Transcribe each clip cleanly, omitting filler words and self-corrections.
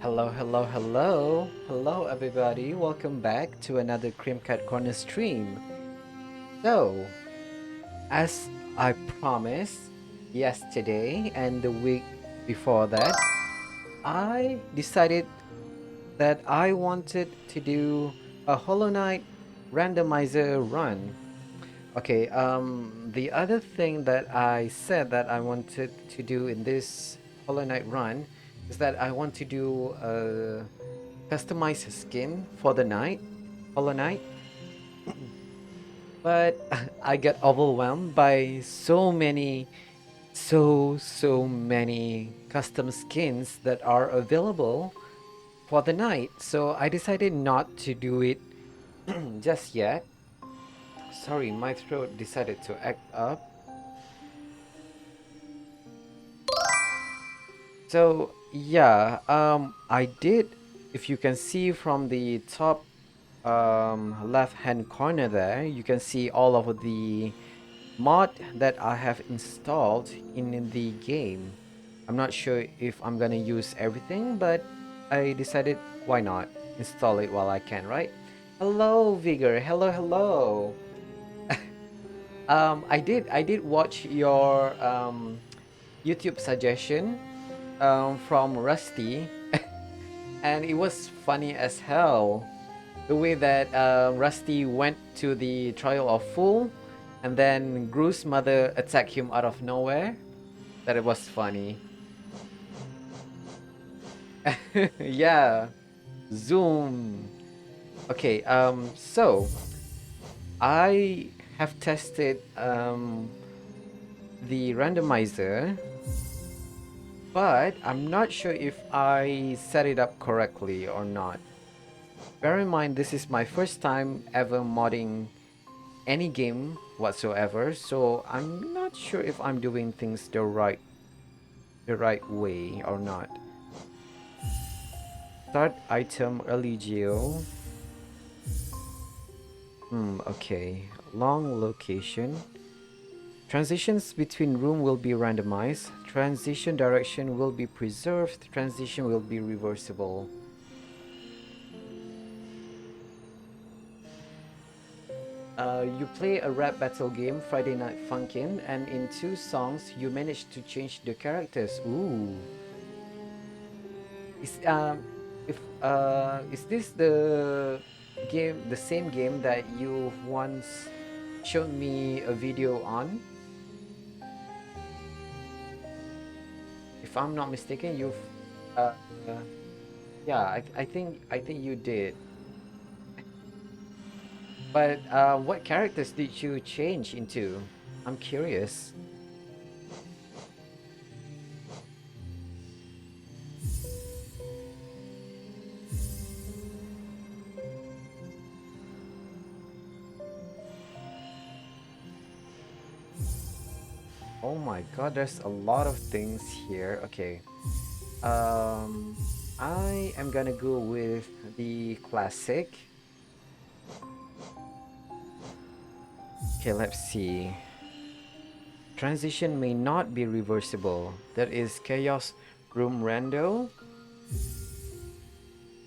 Hello, hello, hello. Hello, everybody. Welcome back to another CreamCatCorner stream. So, as I promised yesterday and the week before that, I decided that I wanted to do a Hollow Knight randomizer run. Okay, the other thing that I said that I wanted to do in this Hollow Knight run is that I want to do a customized skin for the knight, Hollow Knight. But I got overwhelmed by so many custom skins that are available for the knight. So I decided not to do it just yet. Sorry, my throat decided to act up. So yeah, I did. If you can see from the top left hand corner there, you can see all of the mod that I have installed in the game. I'm not sure if I'm gonna use everything, but I decided why not install it while I can, right? Hello, Vigor. Hello, hello. I did watch your YouTube suggestion from Rusty, and it was funny as hell. The way that Rusty went to the Trial of Fool, and then Gru's mother attacked him out of nowhere. That it was funny. Yeah, Zoom. Okay, so I have tested the randomizer, but I'm not sure if I set it up correctly or not. Bear in mind, this is my first time ever modding any game whatsoever, so I'm not sure if I'm doing things the right way or not. Start item early geo. Okay. Long location. Transitions between room will be randomized. Transition direction will be preserved. Transition will be reversible. You play a rap battle game, Friday Night Funkin', and in 2 songs, you manage to change the characters. Ooh. Is if is this the same game that you once showed me a video on? If I'm not mistaken, you've uh, uh yeah, I think you did. But what characters did you change into? I'm curious. Oh my god, there's a lot of things here. Okay. Um I am gonna go with the classic. Okay, let's see. Transition may not be reversible. That is Chaos Room Rando.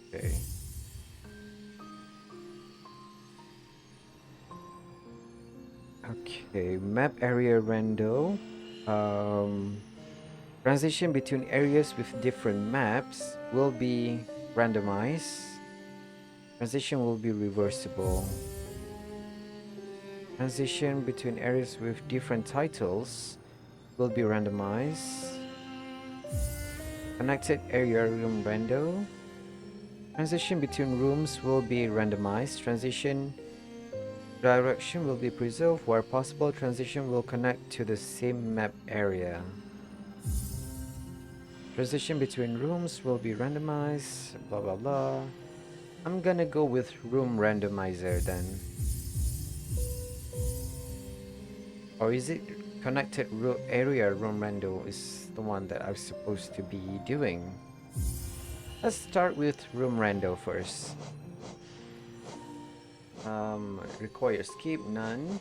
Okay. Okay, map area rando. Um, Transition between areas with different maps will be randomized. Transition will be reversible. Transition between areas with different titles will be randomized. Connected area room rando. Transition between rooms will be randomized. Transition direction will be preserved. Where possible, transition will connect to the same map area. Transition between rooms will be randomized. Blah blah blah. I'm gonna go with room randomizer then. Or is it connected area room rando is the one that I'm supposed to be doing? Let's start with room rando first. Require skip, none.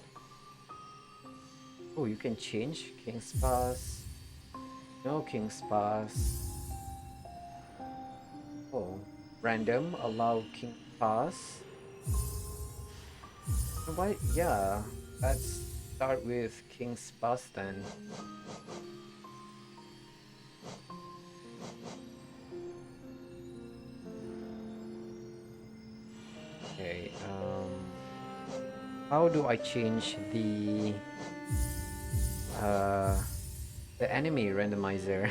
Oh, you can change King's Pass. No King's Pass. Oh, random, allow king pass. Why? Yeah, let's start with king's pass then. Okay. How do I change uh the enemy randomizer?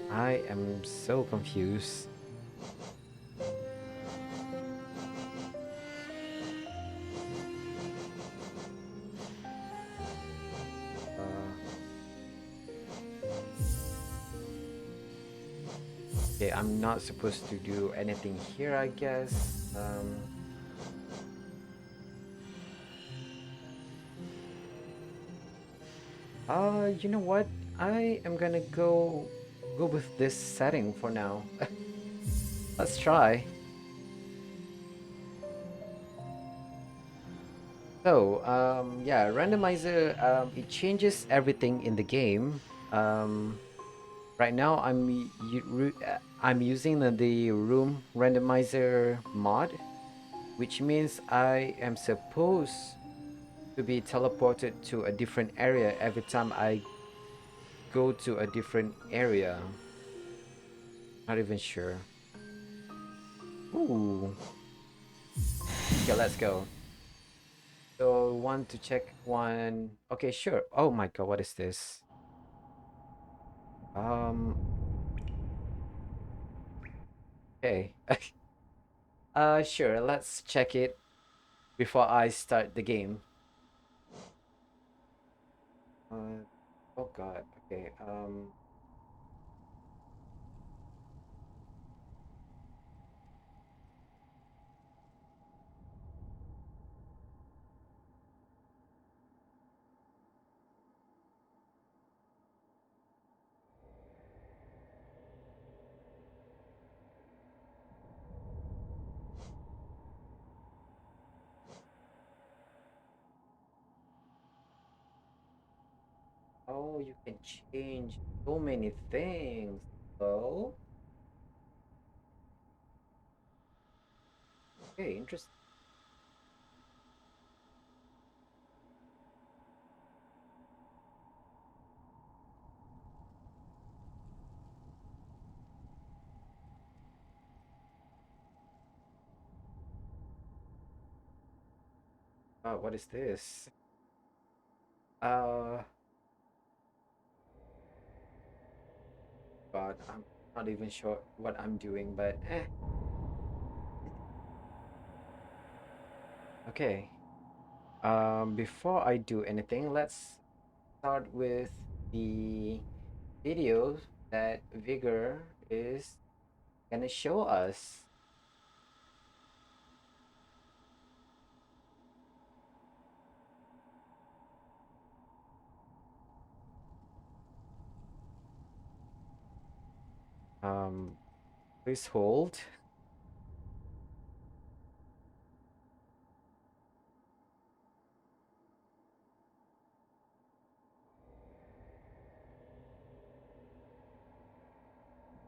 I am so confused. Uh, okay, I'm not supposed to do anything here, I guess. You know what? I am gonna go with this setting for now. Let's try. So, yeah, randomizer, it changes everything in the game. Um, right now, I'm using the room randomizer mod, which means I am supposed to be teleported to a different area every time I go to a different area. Not even sure. Ooh. Okay, let's go. So, want to check one. Okay, sure. Oh my god, what is this? Um, okay. Sure, let's check it before I start the game. Uh, oh god. Okay. Oh, you can change so many things. Oh, okay, interesting. What is this? Uh, God, I'm not even sure what I'm doing, but okay. Before I do anything, let's start with the video that Vigor is gonna show us. Um, please hold.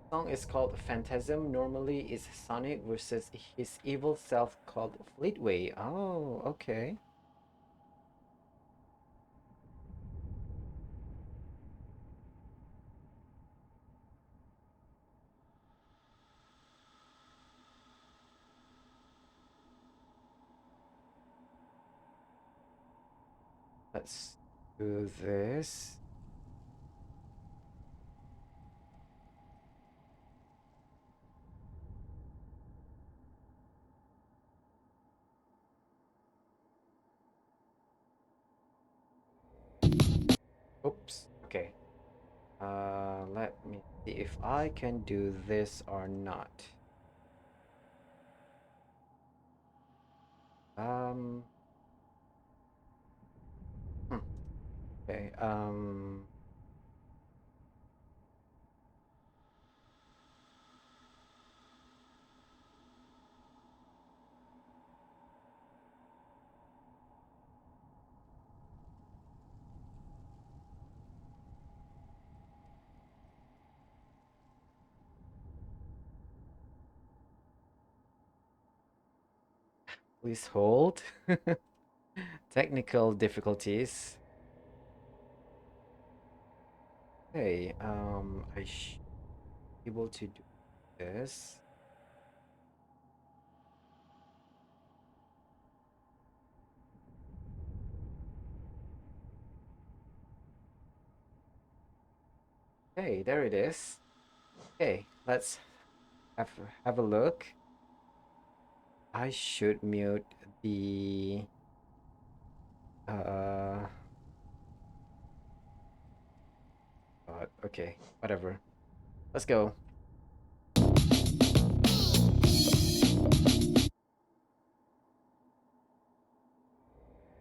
Song is called Phantasm. Normally, it's Sonic versus his evil self called Fleetway. Oh, okay. Let's do this. Oops. Okay. Let me see if I can do this or not. Um, hmm, okay. Please hold. Technical difficulties. Okay, I should be able to do this. Okay, there it is. Okay, let's have have a look. I should mute the uh okay, whatever. Let's go.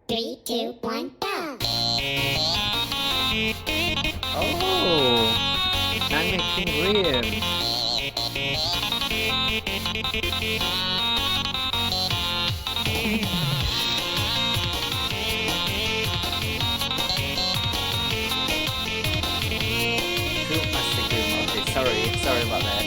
3, 2, 1, go! Oh, not making Grim. True Master Grim. Okay, sorry about that.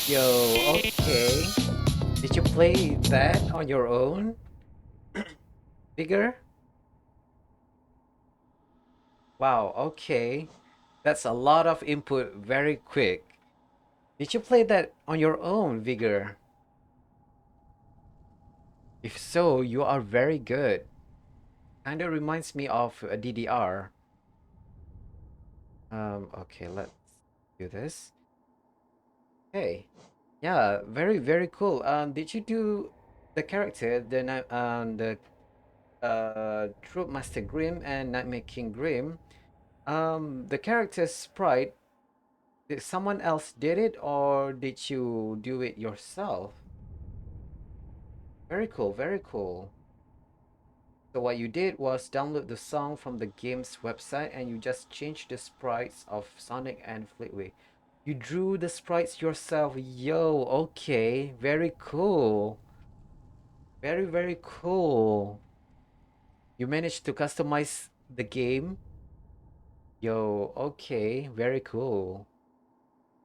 Yo, okay. Did you play that on your own? Bigger? Wow, okay. That's a lot of input very quick. Did you play that on your own, Vigor? If so, you are very good. Kinda reminds me of a DDR. Okay, let's do this. Hey, yeah, very cool. Did you do the character, the Troop Master Grim and Nightmare King Grim? The character sprite, did someone else did it or did you do it yourself? Very cool, very cool. So what you did was download the song from the game's website and you just changed the sprites of Sonic and Fleetway. You drew the sprites yourself. Yo, okay. Very cool. Very cool. You managed to customize the game? Yo, okay, very cool.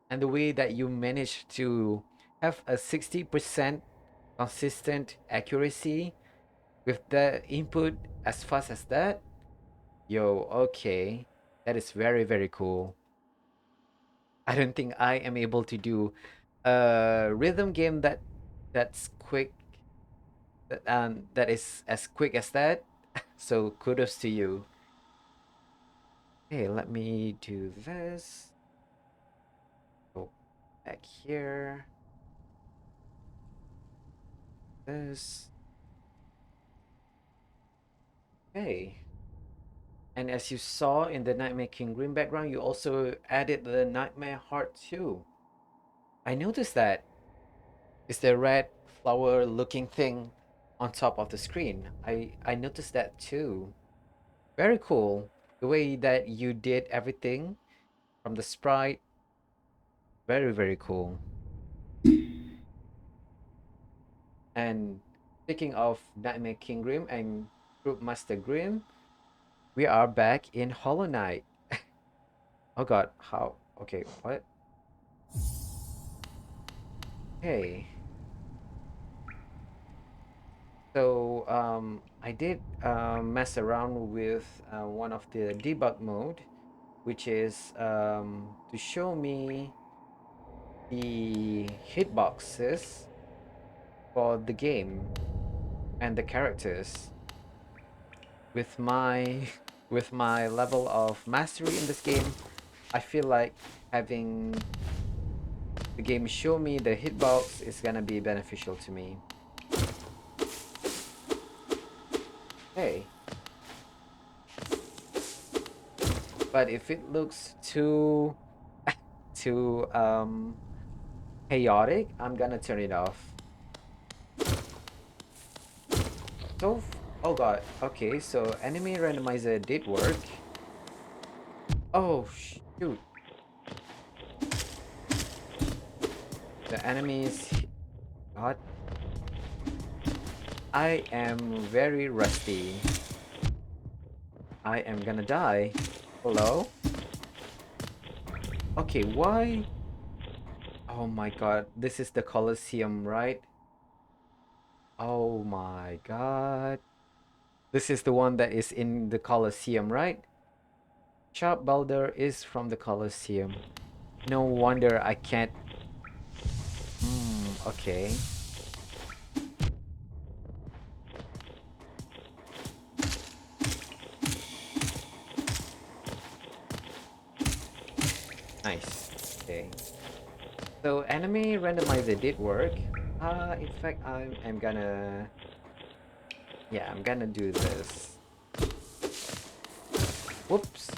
And the way that you managed to have a 60% consistent accuracy with the input as fast as that? Yo, okay. That is very, very cool. I don't think I am able to do a rhythm game that's quick, that is as quick as that. So kudos to you. Okay, let me do this. Go back here. This. Okay. And as you saw in the Nightmare King green background, you also added the Nightmare Heart too. I noticed that. It's the red flower looking thing on top of the screen. I noticed that too. Very cool. The way that you did everything from the sprite. Very, very cool. And speaking of Nightmare King Grim and Group Master Grim, we are back in Hollow Knight. Oh god, how? Okay, what? Hey. So, I did mess around with one of the debug mode, which is to show me the hitboxes for the game and the characters. With my with my level of mastery in this game, I feel like having the game show me the hitbox is gonna be beneficial to me. Hey, but if it looks too chaotic, I'm gonna turn it off. So, oh god, okay, so enemy randomizer did work. Oh shoot, the enemies. God, I am very rusty. I am gonna die. Hello? Okay, why? Oh my god, this is the Colosseum, right? Oh my god. This is the one that is in the Colosseum, right? Sharp Boulder is from the Colosseum. No wonder I can't. Okay. Nice. Okay. So enemy randomizer did work. In fact, I'm gonna. Yeah, I'm gonna do this. Whoops.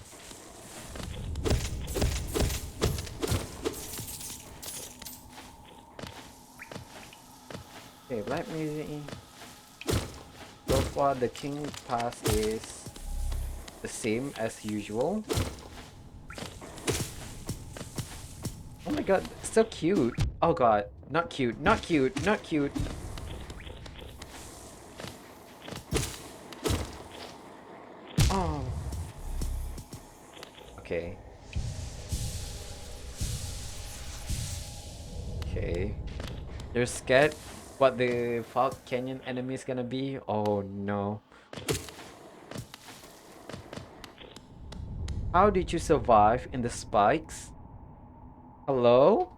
Okay, let me. So far, the King Pass is the same as usual. Oh my god, so cute. Oh god, not cute, not cute, not cute. Oh. Okay. Okay. You're scared what the Fog Canyon enemy is gonna be? Oh no. How did you survive in the spikes? Hello?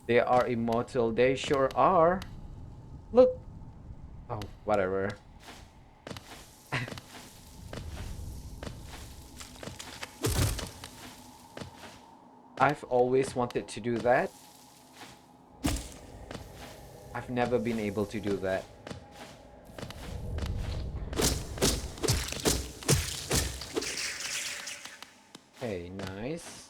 They are immortal, they sure are. Look. Oh, whatever. I've always wanted to do that. I've never been able to do that. Okay, nice.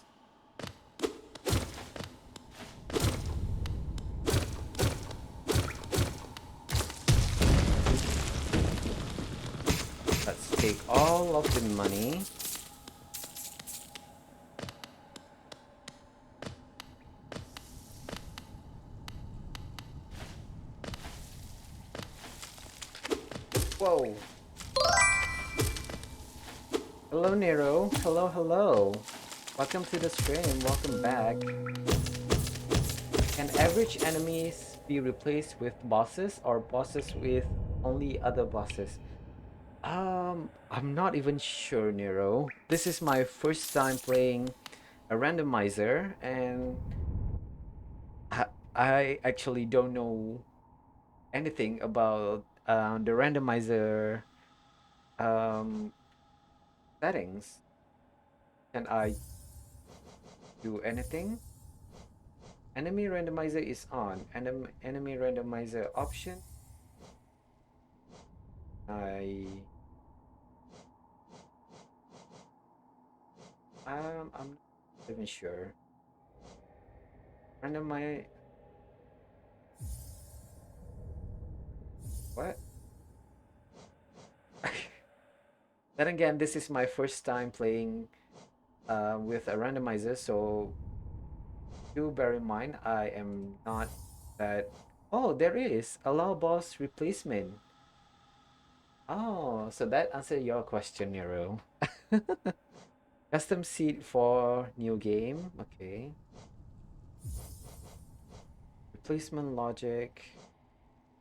Let's take all of the money. Whoa. Hello, Nero. Hello, hello. Welcome to the stream. Welcome back. Can average enemies be replaced with bosses or bosses with only other bosses? I'm not even sure, Nero. This is my first time playing a randomizer, and I actually don't know anything about the randomizer um, settings. Can I do anything? Enemy randomizer is on. Enemy randomizer option. I I'm not even sure. Randomize what? Then again, this is my first time playing with a randomizer, so do bear in mind I am not that. Oh, there is allow boss replacement. Oh, so that answered your question, Nero. Custom seed for new game. Okay. Replacement logic.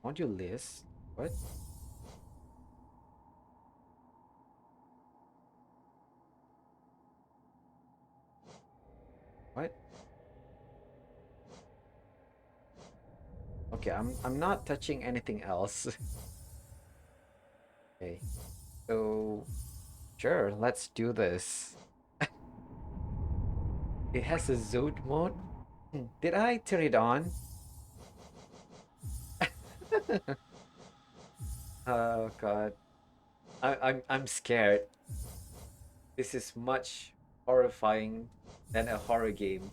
Module list. What? What? Okay, I'm not touching anything else. Okay. So sure, let's do this. It has a Zode mode. Did I turn it on? Oh god. I'm scared. This is much horrifying than a horror game.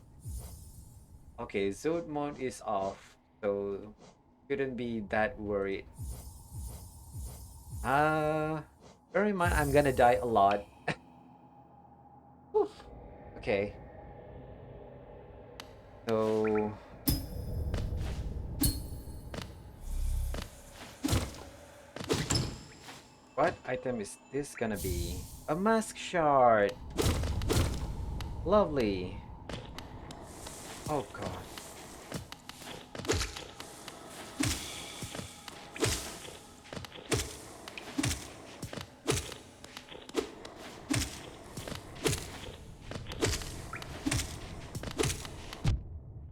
Okay, Zode mode is off, so shouldn't be that worried. Uh bear in mind I'm gonna die a lot. Whew. Okay. So what item is this gonna be? A mask shard. Lovely. Oh god.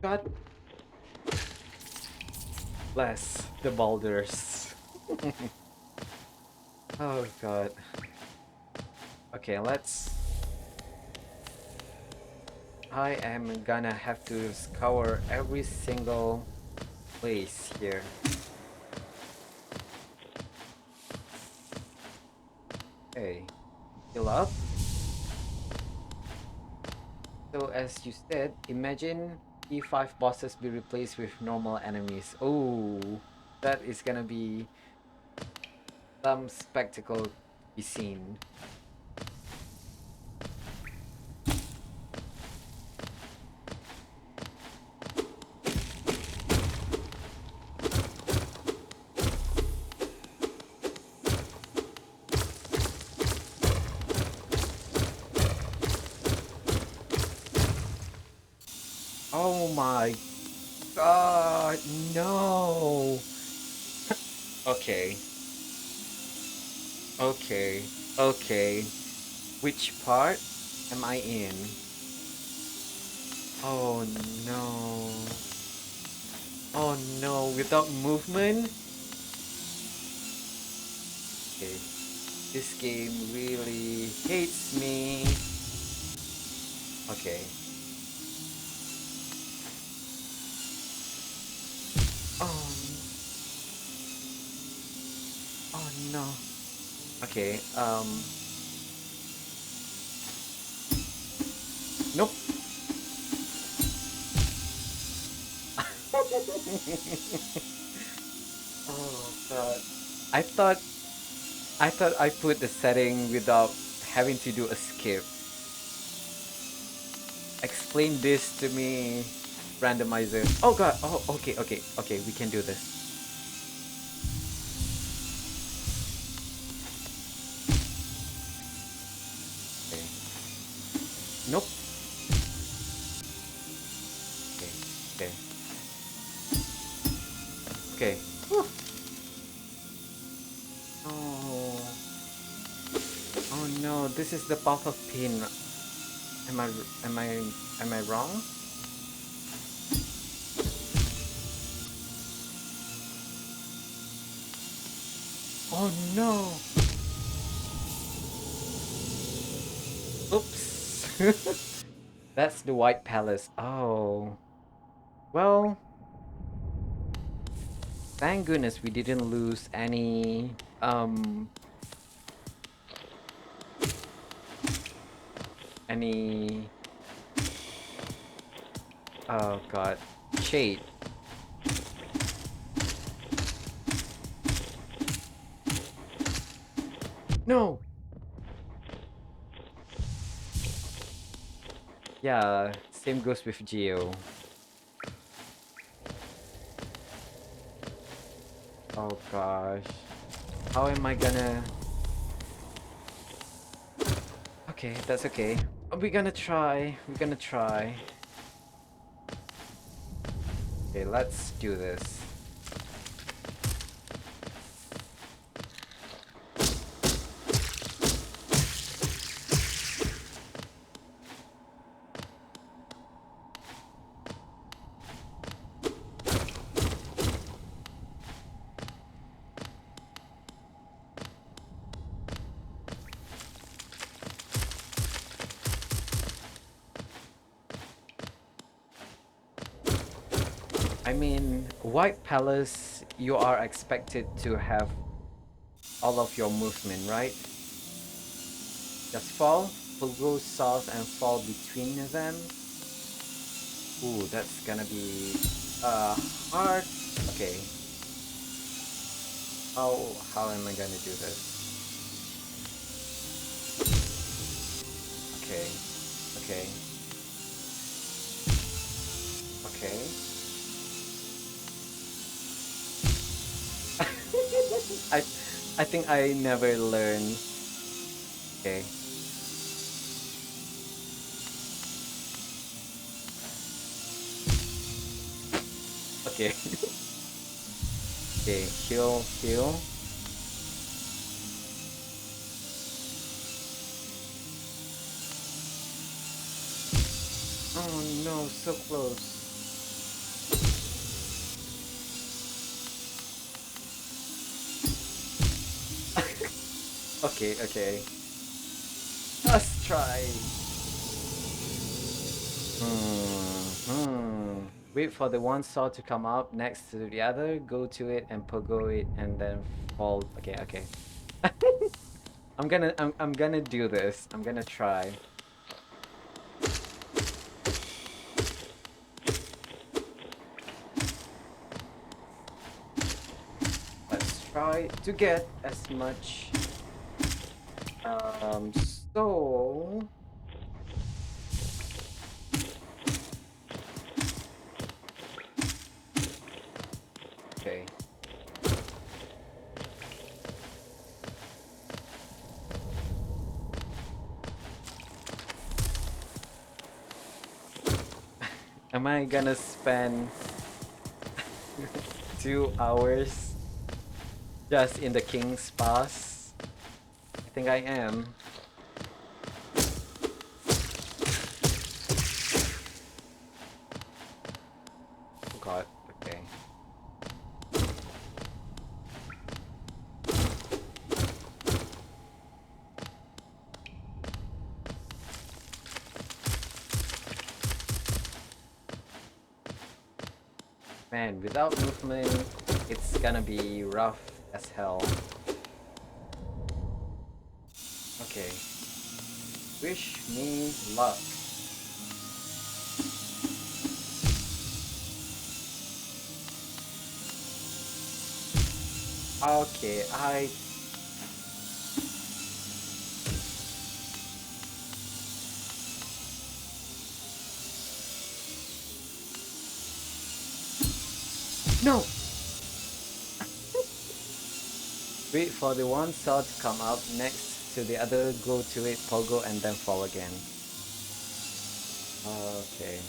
God bless the boulders. Oh god. Okay, let's. I am gonna have to scour every single place here. Okay, heal up. So as you said, imagine E5 bosses be replaced with normal enemies. Oh, that is gonna be some spectacle to be seen. Oh my god, no! Okay, okay, okay. Which part am I in? Oh no. Oh no, without movement? Okay, this game really hates me. Okay. Oh, oh no. Okay, nope. Oh god. I thought I put the setting without having to do a skip. Explain this to me, randomizer. Oh god. Oh, okay, okay, okay. We can do this. Nope. Okay, okay, okay. Whew. Oh, oh no! This is the puffer pin. Am I am I am I wrong? Oh no! Oops. That's the White Palace. Oh. Well, thank goodness we didn't lose any oh god, shade. No. Yeah, same goes with Geo. Oh gosh. How am I gonna Okay, that's okay. We're gonna try. We're gonna try. Okay, let's do this. I mean, White Palace, you are expected to have all of your movement, right? Just fall, go south and fall between them. Ooh, that's gonna be hard. Okay. How am I gonna do this? Okay. Okay. Okay. I I think I never learned. Okay. Okay. Okay. Heal, heal. Oh no, so close. Okay, okay. Let's try. Wait for the one saw to come up next to the other, go to it and pogo it and then fall. Okay, okay. I'm gonna do this. I'm gonna try. Let's try to get as much um so okay. Am I gonna spend 2 hours just in the King's Pass? I think I am. Oh god, okay. Man, without movement, it's gonna be rough as hell. Okay. Wish me luck. Okay, No! Wait for the one saw to come up next to the other, go to it, pogo, and then fall again. Okay.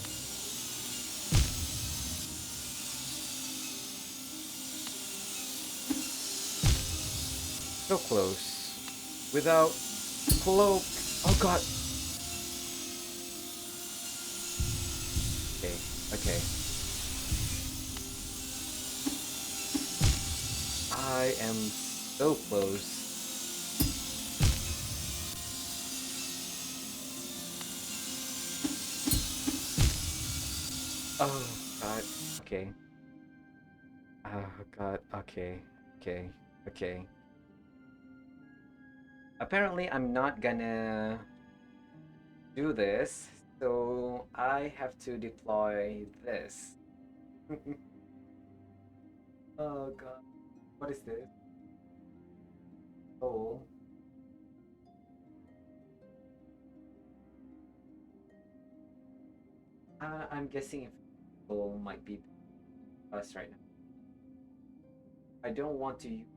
So close. Without cloak. Oh god. Okay. Okay. I am so close. Oh god. Okay. Oh god. Okay. Okay. Okay. Apparently I'm not gonna do this, so I have to deploy this. Oh god. What is this? Oh. I'm guessing if people might be us right now. I don't want to use.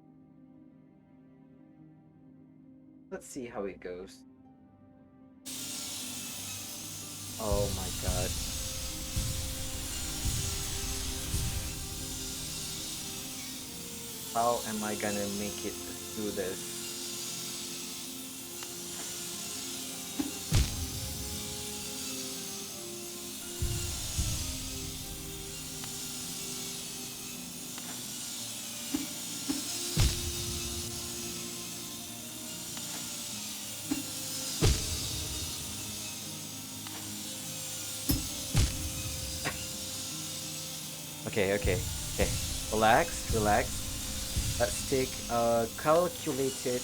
Let's see how it goes. Oh my god. How am I gonna make it through this? Okay, okay, okay. Relax, relax. Let's take a calculated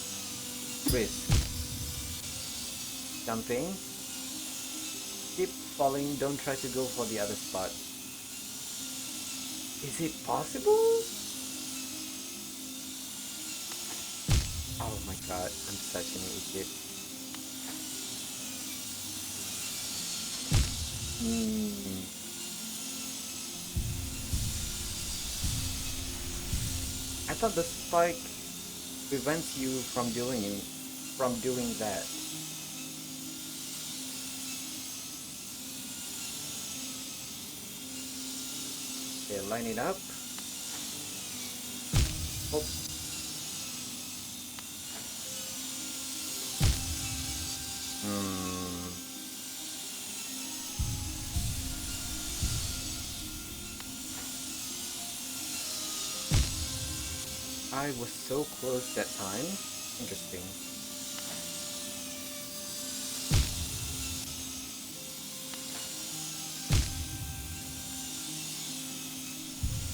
risk. Jumping. Keep falling, don't try to go for the other spot. Is it possible? Oh my god, I'm such an idiot. Hmm. I thought the spike prevents you from doing that. Okay, line it up. Oh. Hmm. I was so close that time. Interesting.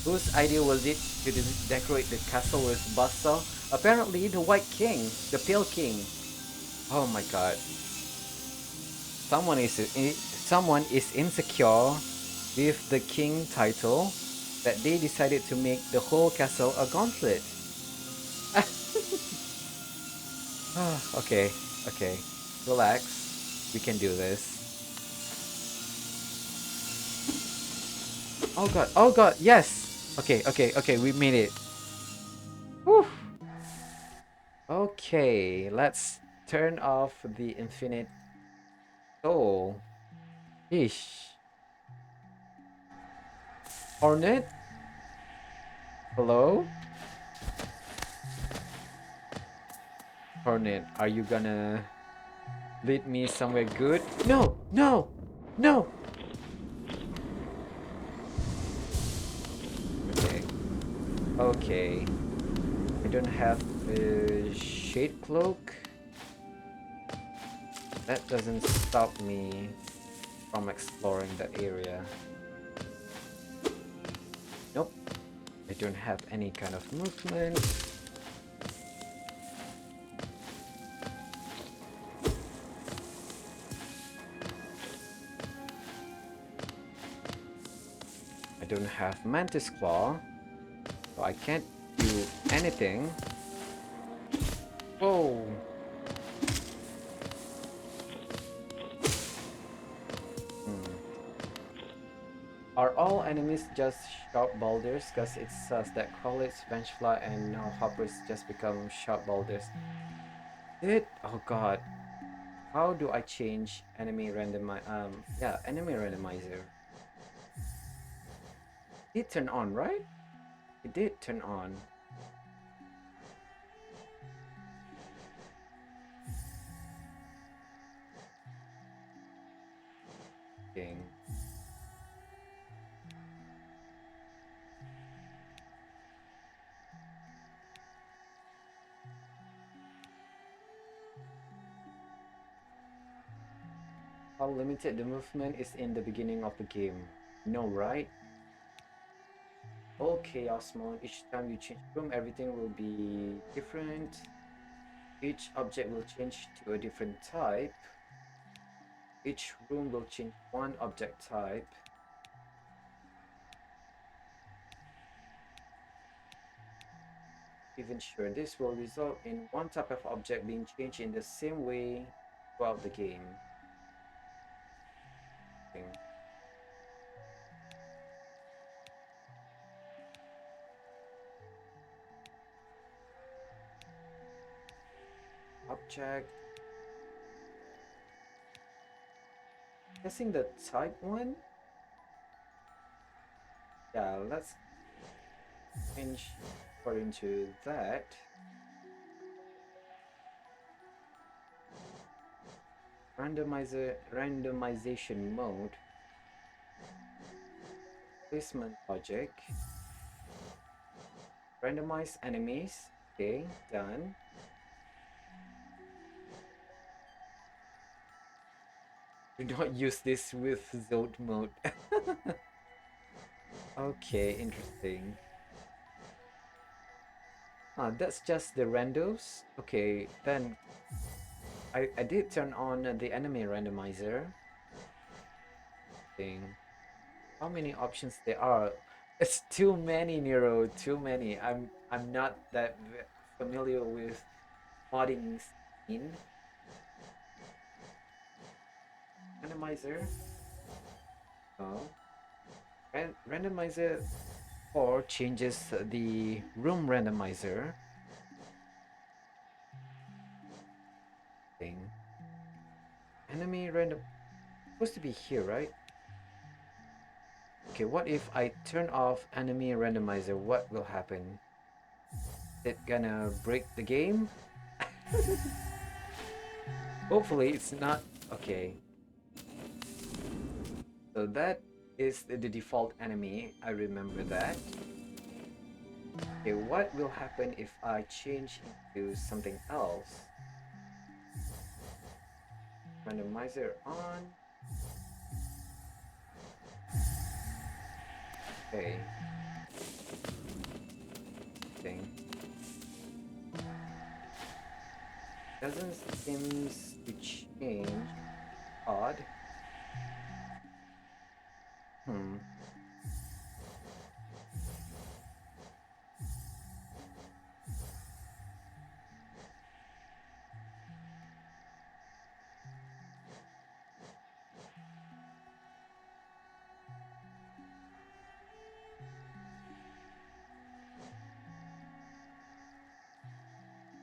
Whose idea was it to decorate the castle with bustle? Apparently the White King, the Pale King. Oh my god. Someone is insecure with the king title that they decided to make the whole castle a gauntlet. Okay, okay. Relax. We can do this. Oh god, yes! Okay, okay, okay, we made it. Whew. Okay, let's turn off the infinite soul. Ish. Hornet? Hello? Hornet, are you gonna lead me somewhere good? No! No! No! Okay. Okay. I don't have a shade cloak. That doesn't stop me from exploring that area. Nope. I don't have any kind of movement. I don't have Mantis Claw, so I can't do anything. Whoa! Hmm. Are all enemies just sharp boulders? Cause it says that Crawlits, Vengefly, and now Hoppers just become sharp boulders. It? Oh god. How do I change enemy enemy randomizer? It turned on, right? It did turn on. Dang. How limited the movement is in the beginning of the game. No, right? All chaos mode. Each time you change room, everything will be different. Each object will change to a different type. Each room will change one object type. Even sure, this will result in one type of object being changed in the same way throughout the game. Object. Guessing the type one? Yeah, let's change according to that. Randomization mode. Placement logic. Randomize enemies. Okay, done. Do not use this with Zod mode. Okay, interesting. Ah, that's just the randos. Okay, then I did turn on the enemy randomizer thing. How many options there are? It's too many, Nero. Too many. I'm not that familiar with modding scene. Randomizer. Oh. Randomizer or changes the room randomizer thing. Enemy random supposed to be here, right? Okay, what if I turn off enemy randomizer? What will happen? Is it gonna break the game? Hopefully it's not. Okay. So that is the default enemy. I remember that. Okay, what will happen if I change into something else? Randomizer on. Okay. Thing. Doesn't seems to change. Odd. Hmm.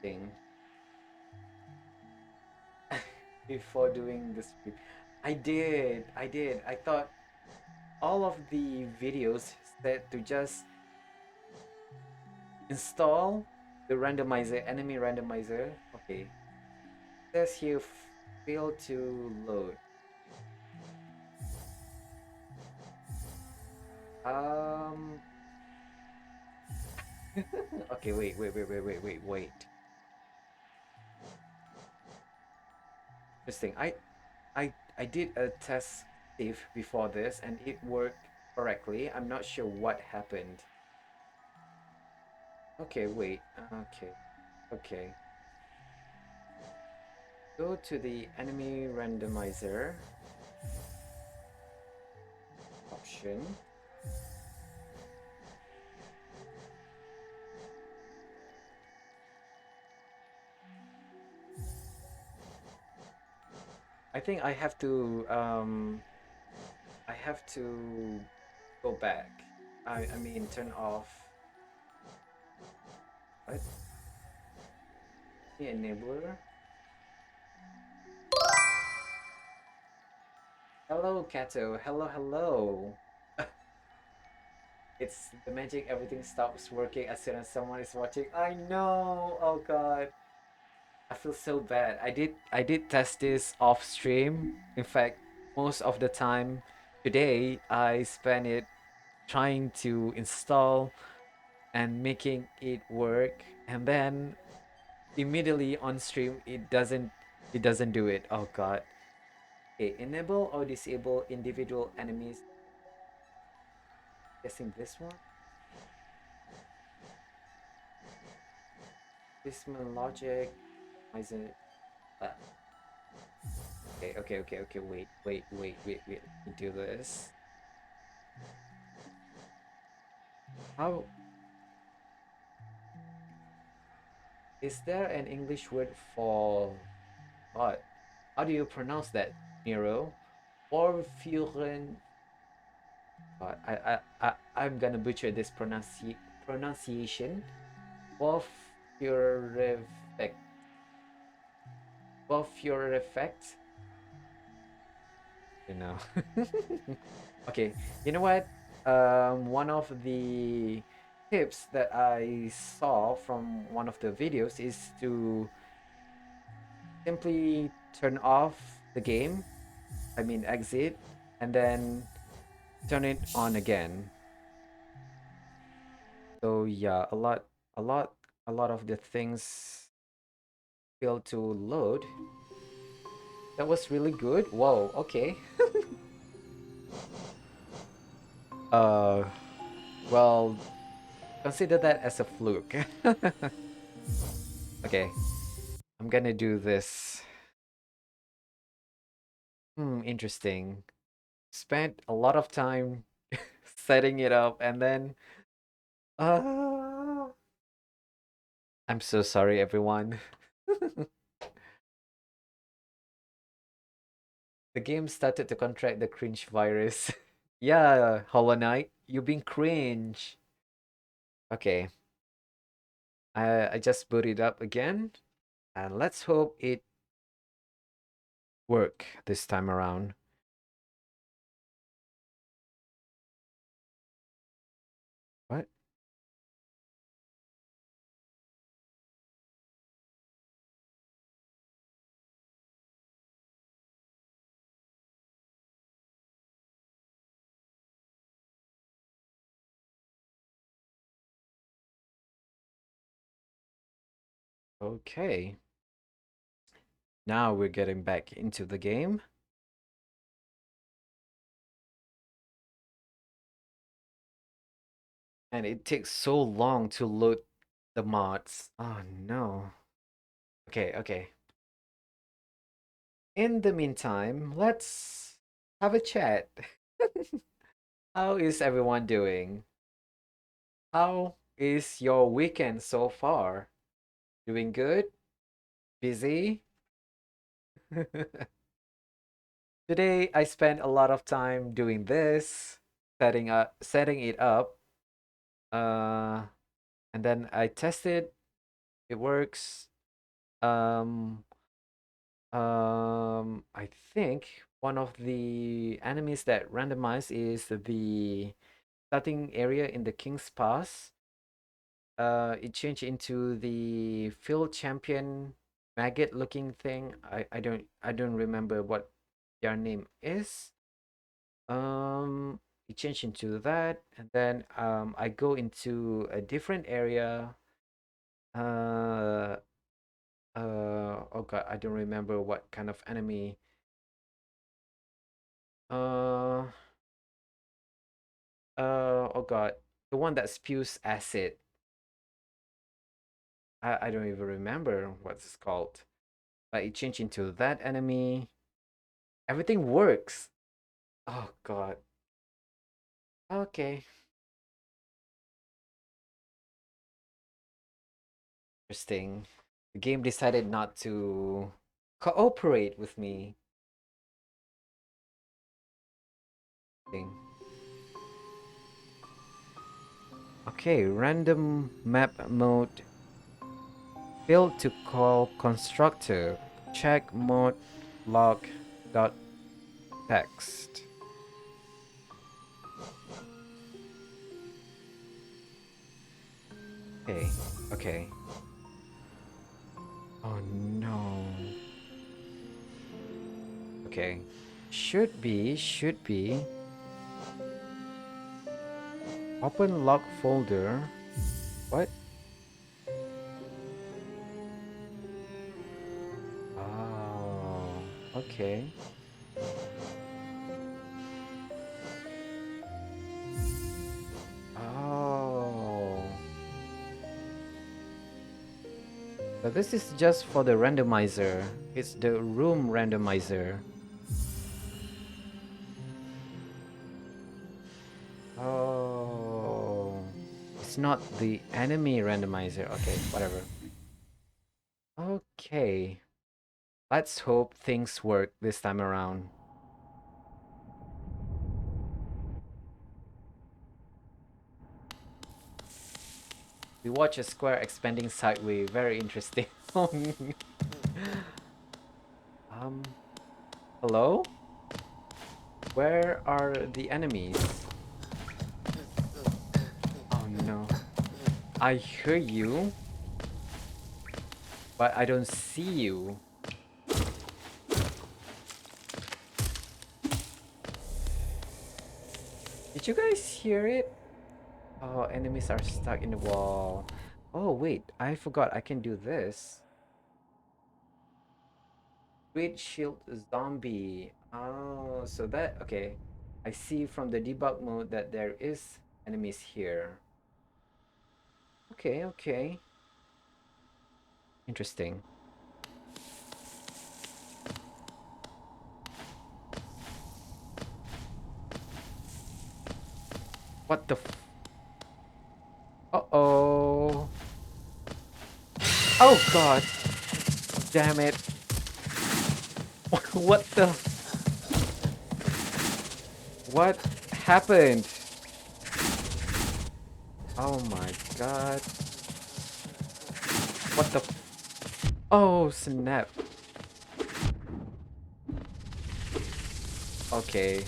Thing. Before doing the stream. I did. I thought all of the videos said to just install the randomizer, enemy randomizer. Okay. Says here failed to load. Um okay, wait. Interesting. I did a test save before this and it worked correctly. I'm not sure what happened. Okay, wait. Okay. Go to the enemy randomizer option. I think I have to go back. I mean turn off what? The enabler. Hello, Kato. Hello, hello. It's the magic. Everything stops working as soon as someone is watching. I know. Oh God, I feel so bad. I did test this off stream. In fact, most of the time today I spent it trying to install and making it work, and then immediately on stream it doesn't do it. Oh God. Okay, enable or disable individual enemies. Guessing this one. Placement logic. Why is it? Uh, okay. Wait. Let me do this. How is there an English word for what? How do you pronounce that, Miro? Porphyrin. I'm gonna butcher this pronunciation. Porphyrific. Porphyrific. You know. Okay, you know what? One of the tips that I saw from one of the videos is to simply turn off the game, I mean exit, and then turn it on again. So yeah, a lot, a lot of the things fail to load. That was really good. Whoa, okay. Uh, well, consider that as a fluke. Okay, I'm gonna do this. Interesting. Spent a lot of time setting it up and then uh I'm so sorry everyone. The game started to contract the cringe virus. Yeah, Hollow Knight, you been cringe. Okay, I just boot it up again and let's hope it work this time around. What? Okay. Now we're getting back into the game. And it takes so long to load the mods. Oh no. Okay. In the meantime, let's have a chat. How is everyone doing? How is your weekend so far? Doing good? Busy? Today I spent a lot of time doing this, setting it up. Uh and then I tested it works. Um I think one of the enemies that randomize is the starting area in the King's Pass. It changed into the field champion maggot looking thing. I don't remember what their name is. It changed into that, and then I go into a different area. Uh oh god, I don't remember what kind of enemy. Uh oh god, the one that spews acid. I don't even remember what it's called. But it changed into that enemy. Everything works. Oh god. Okay. Interesting. The game decided not to cooperate with me. Thing. Okay, random map mode. Failed to call constructor. Check mode log dot Text. Okay, okay. Oh no. Okay. Should be. Open log folder. What? Oh, okay. Oh. So this is just for the randomizer. It's the room randomizer. Oh. It's not the enemy randomizer. Okay, whatever. Okay. Let's hope things work this time around. We watch a square expanding sideways. Very interesting. Hello? Where are the enemies? Oh no. I hear you, but I don't see you. Did you guys hear it? Oh, enemies are stuck in the wall. Oh, wait. I forgot I can do this. Great shield zombie. Oh, so that... Okay. I see from the debug mode that there is enemies here. Okay, okay. Interesting. What the f... Uh-oh. Oh, God. Damn it. What the... What happened? Oh my God. What the... Oh, snap. Okay.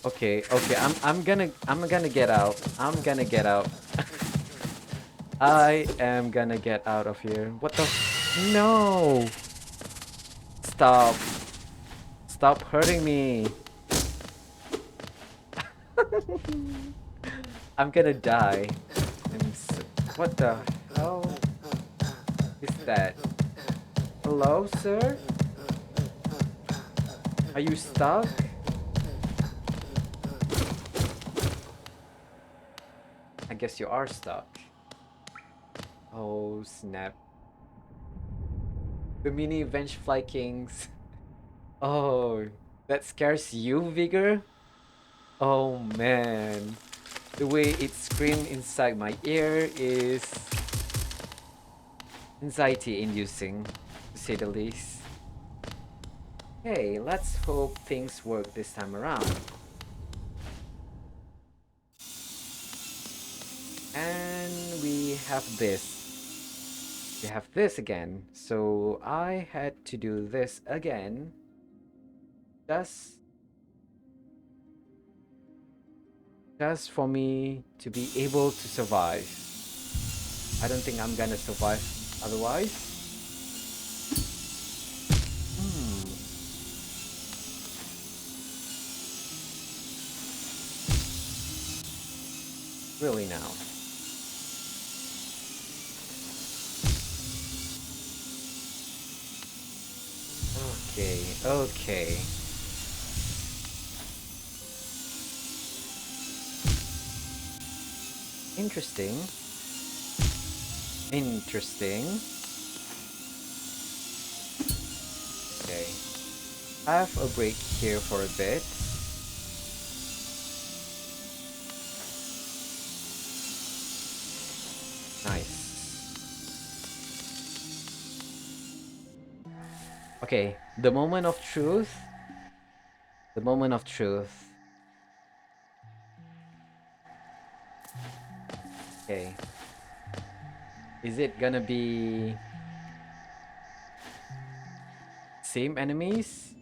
Okay, okay. I'm gonna get out. I'm gonna get out. I am gonna get out of here. What the... No! Stop. Stop hurting me. I'm gonna die. What the hell is that? Hello, sir? Are you stuck? I guess you are stuck. Oh, snap. The mini Vengefly Kings. Oh, that scares you, Vigor? Oh man. The way it screamed inside my ear is anxiety inducing, to say the least. Hey, let's hope things work this time around. And we have this. We have this again. So I had to do this again. Just for me to be able to survive. I don't think I'm gonna survive otherwise. Really now. Okay, okay. Interesting. Interesting. Okay. Have a break here for a bit. Nice. Okay, the moment of truth. The moment of truth. Okay. Is it gonna be Same enemies?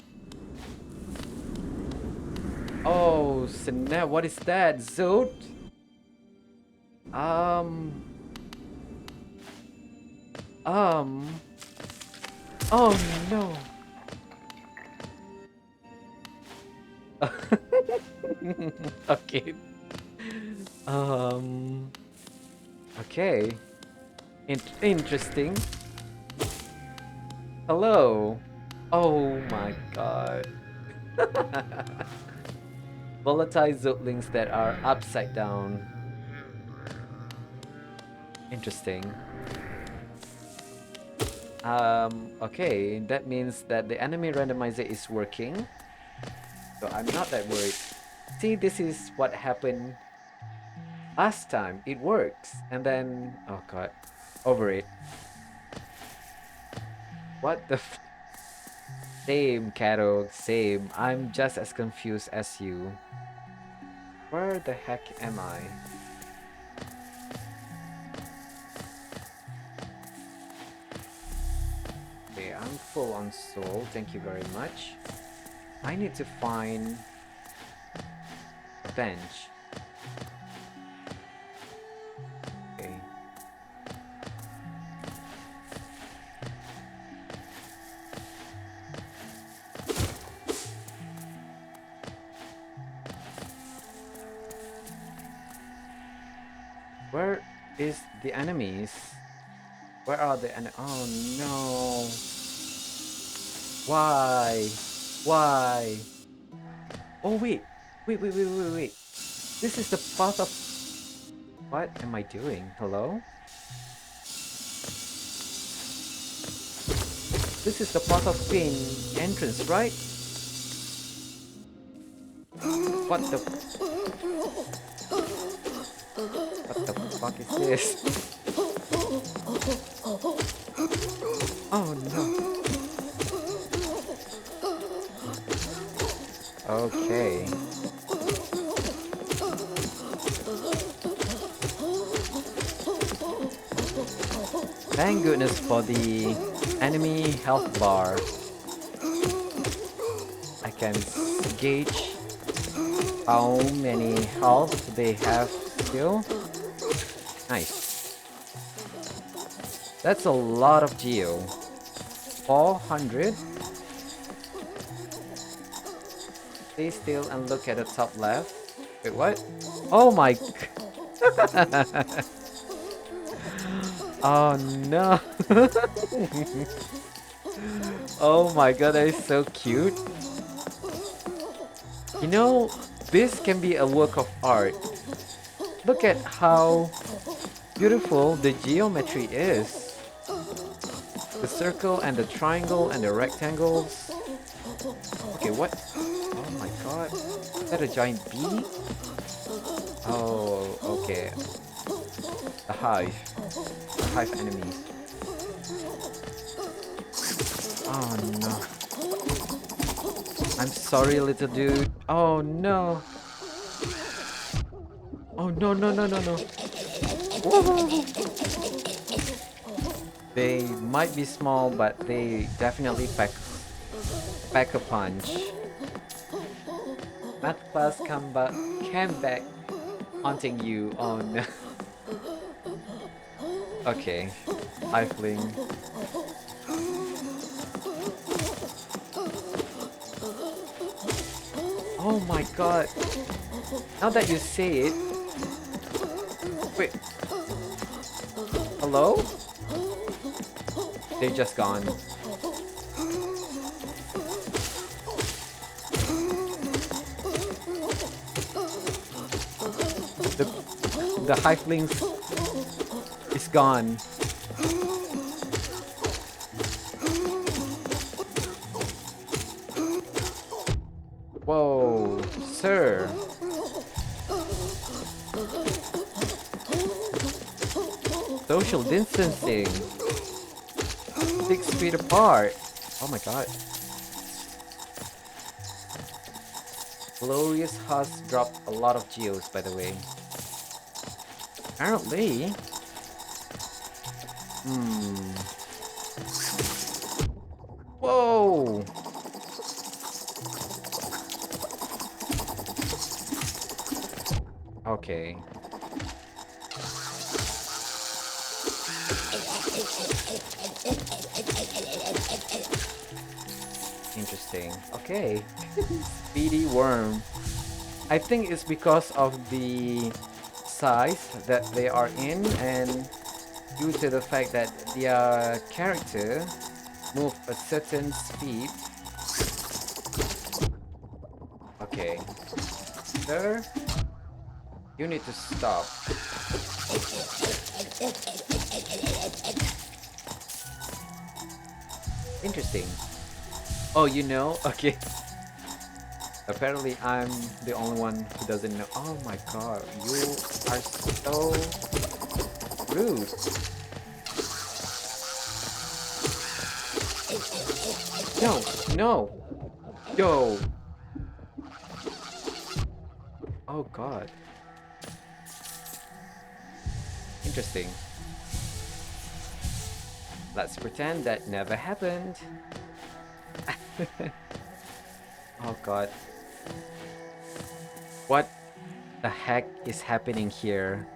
Oh, snap, what is that? Zoot? Um... Um... Oh no! Okay. Um... Okay. Interesting. Hello. Oh my god. Volatile zootlings that are upside down. Interesting. Okay, that means that the enemy randomizer is working. So I'm not that worried. See, this is what happened last time. It works. And then, oh god, over it. What the f— Same, Caro, same. I'm just as confused as you. Where the heck am I? Okay, I'm full on soul. Thank you very much. I need to find a bench. Okay. Where is the enemies? Where are the oh no. Why? Why? Oh wait. Wait. This is the path of— What am I doing? Hello? This is the path of pain entrance, right? What the— What the fuck is this? Oh no. Okay. Thank goodness for the enemy health bar. I can gauge how many health they have still. Nice. That's a lot of geo. 400. Stay still and look at the top left. Wait, what? Oh my Oh no. Oh my god, that is so cute. You know, this can be a work of art. Look at how beautiful the geometry is. The circle and the triangle and the rectangles. Okay, what? Oh my god. Is that a giant bee? Oh, okay. The hive. The hive enemies. Oh no. I'm sorry, little dude. Oh no. Oh no. Whoa. They might be small, but they definitely pack a punch. Math class came back haunting you. Oh no. Okay. Eifling. Oh my god. Now that you say it. Wait. Hello? They're just gone. The hivelings is gone. Whoa, sir. Social distancing. 6 feet apart. Oh my god. Glorious has dropped a lot of geos, by the way. Apparently. Whoa! Oh! Okay. Interesting. Okay. Speedy worm. I think it's because of the size that they are in and due to the fact that their character move a certain speed. Okay. Sir, you need to stop. Interesting. Oh, you know? Okay. Apparently, I'm the only one who doesn't know. Oh my god, you are so rude. No, no, yo. Oh god. Interesting. Let's pretend that never happened. Oh god. What the heck is happening here?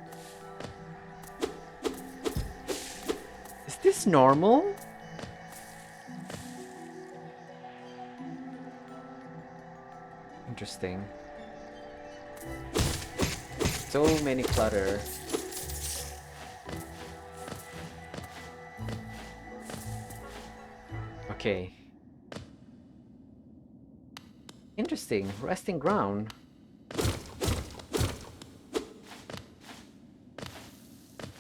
Is this normal? Interesting. So many clutter. Okay. Interesting. Resting ground.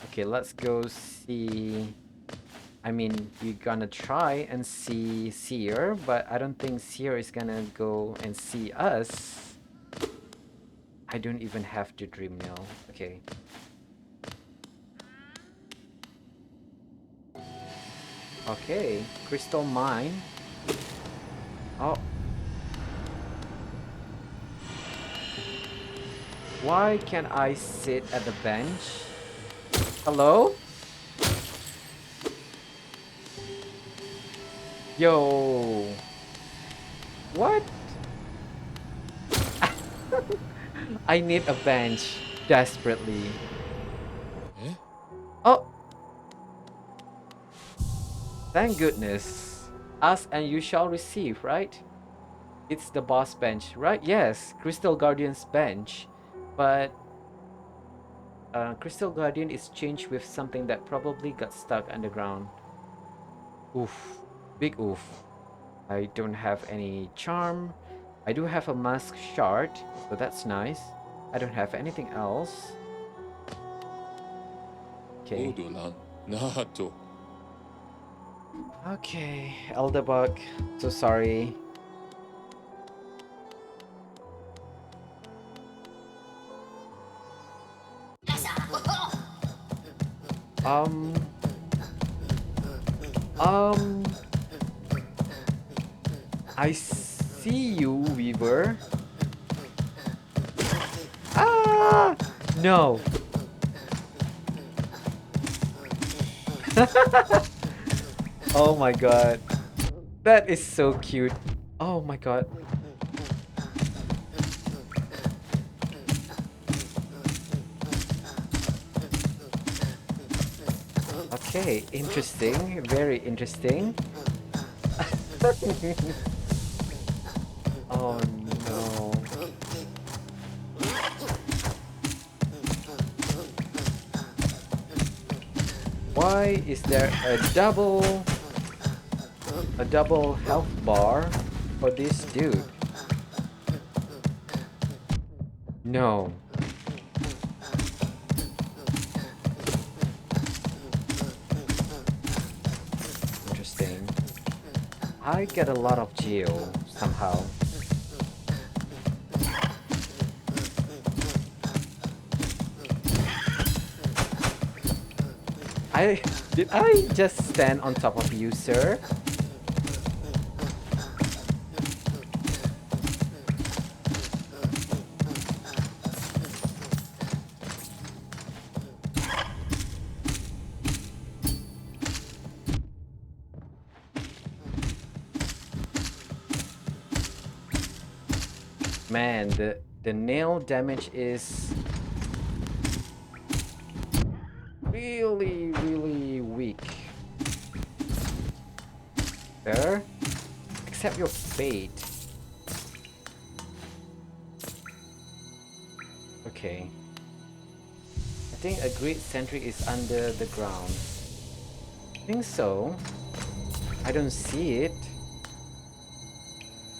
Okay, let's go see. I mean, we're gonna try and see Seer, but I don't think Seer is gonna go and see us. I don't even have to dream now. Okay. Okay, crystal mine. Oh. Why can't I sit at the bench? Hello? Yo. What? I need a bench desperately. Eh? Oh, thank goodness. Ask and you shall receive, right? It's the boss bench, right? Yes, Crystal Guardian's bench. But Crystal Guardian is changed with something that probably got stuck underground. Oof. Big oof. I don't have any charm. I do have a mask shard, so that's nice. I don't have anything else. Okay. Odolan, Nato. Okay, Elderbug. So sorry. Um. Um. I see you, Weaver. Ah! No. Oh my god. That is so cute. Oh my god. Okay, interesting. Very interesting. Oh no. Why is there a double health bar for this dude? No. Interesting. I get a lot of geo somehow. Did I just stand on top of you, sir? Man, the nail damage is really weak. There? Accept your fate. Okay. I think a great sentry is under the ground. I think so. I don't see it.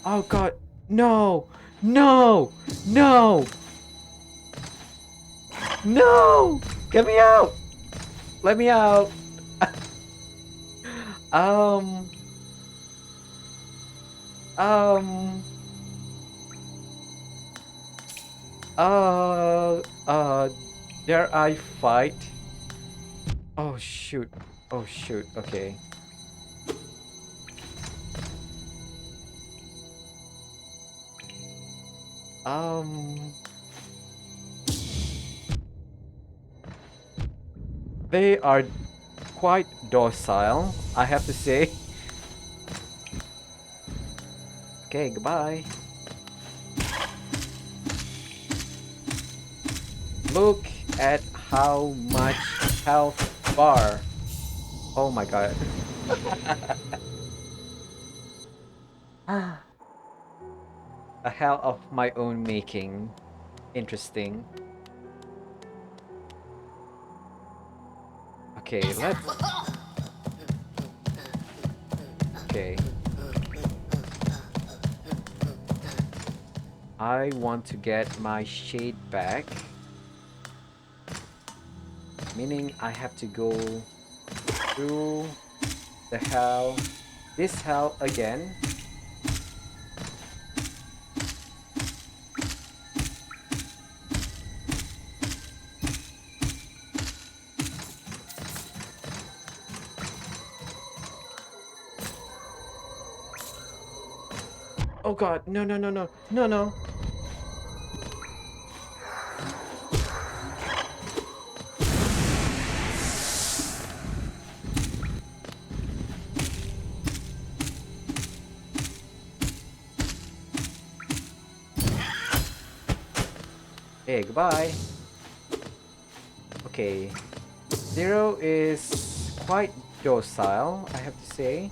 Oh god. No! No! No! No! Get me out! Let me out! Um... Um... Uh... Uh... Dare I fight? Oh shoot. Oh shoot. Okay. Um... They are quite docile, I have to say. Okay, goodbye. Look at how much health bar. Oh my god. A hell of my own making. Interesting. Okay, let's... Okay. I want to get my shade back. Meaning I have to go through the hell... This hell again. Oh god, no, no, no, no, no, no. Hey, goodbye. Okay. Zero is quite docile, I have to say.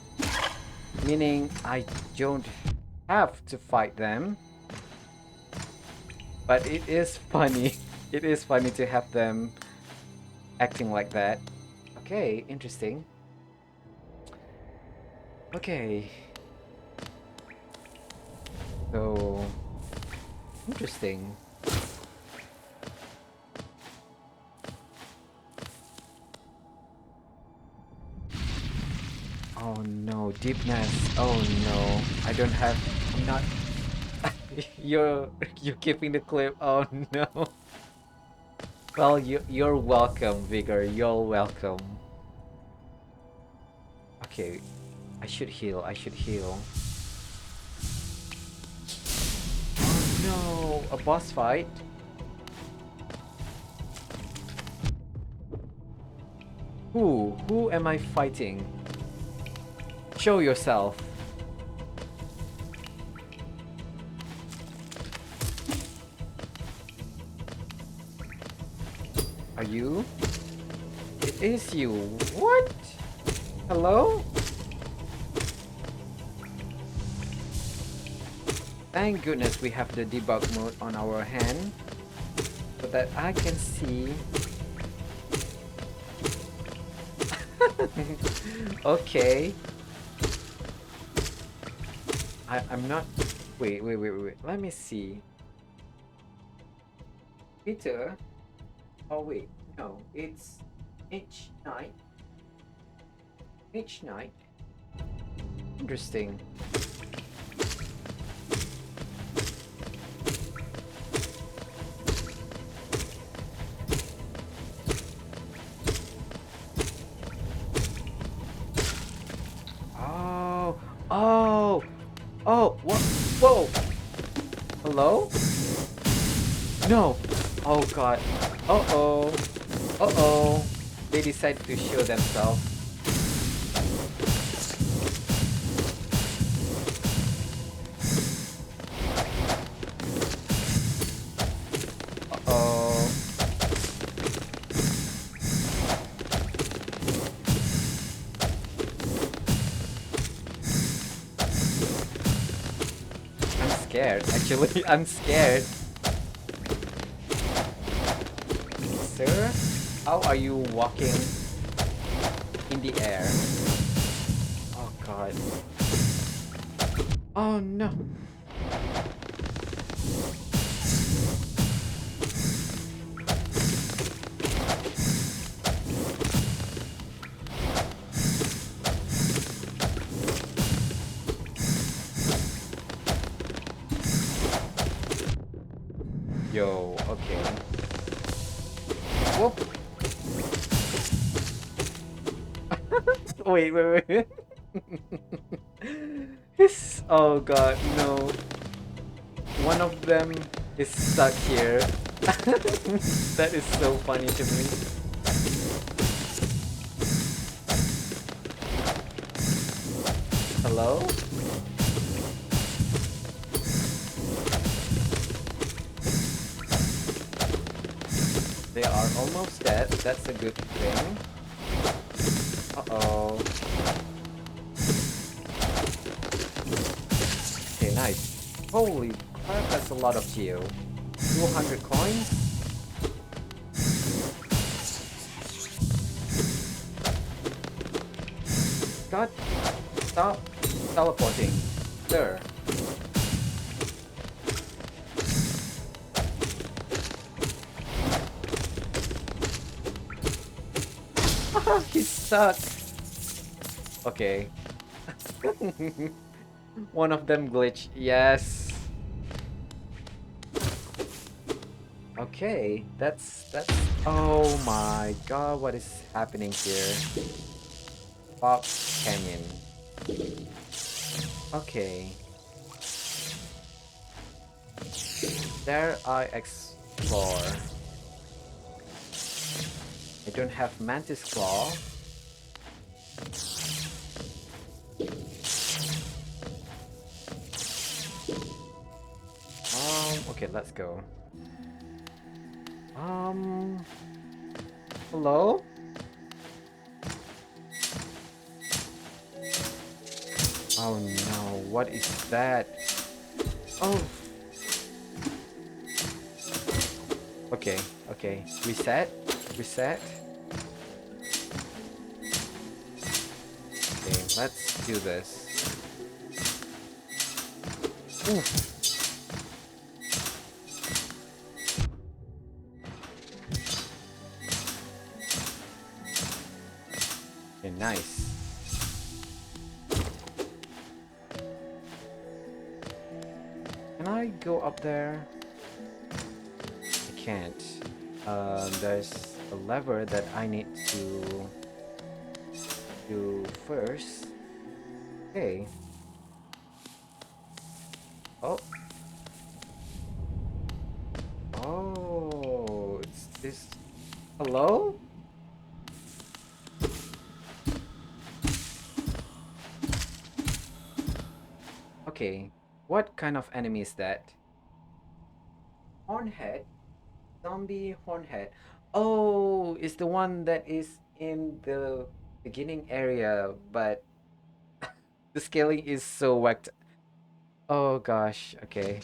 Meaning I don't have to fight them. But it is funny. It is funny to have them acting like that. Okay, interesting. Okay. So... Interesting. Oh no, deepness. Oh no. I don't have... I'm not... You're keeping the clip. Oh no. Well, you're welcome, Vigor. You're welcome. Okay, I should heal. I should heal. Oh no, a boss fight. Who am I fighting? Show yourself. Are you? It is you. What? Hello? Thank goodness we have the debug mode on our hand so that I can see. Okay. I'm not... Wait. Let me see. Peter? Oh wait, no, it's H9. H9. Interesting. Oh, what? Whoa! Hello? No! Oh god. Uh-oh. Uh-oh. They decided to show themselves. scared. Actually, I'm scared. Sir, how are you walking in the air? Oh god. Oh no. Yo, okay. Whoop. Wait. Oh god, no. One of them is stuck here. That is so funny to me. Hello? They are almost dead. That's a good thing. Uh-oh. Okay, nice. Holy crap, that's a lot of geo. 200 coins? God, stop teleporting. Sir. He's stuck. Okay. One of them glitched. Yes. Okay, that's oh my god, what is happening here? Fox Canyon. Okay. There I explore. I don't have Mantis Claw. Okay, let's go. Hello? Oh no, what is that? Oh. Okay, okay. Reset. Reset. Okay, let's do this. Ooh. Okay, nice. Can I go up there? I can't. There's a lever that I need to do first. Okay. Oh. Oh, it's this. Hello? Okay. What kind of enemy is that? Hornhead? Zombie Hornhead. Oh, it's the one that is in the beginning area, but the scaling is so whacked. Oh gosh, okay.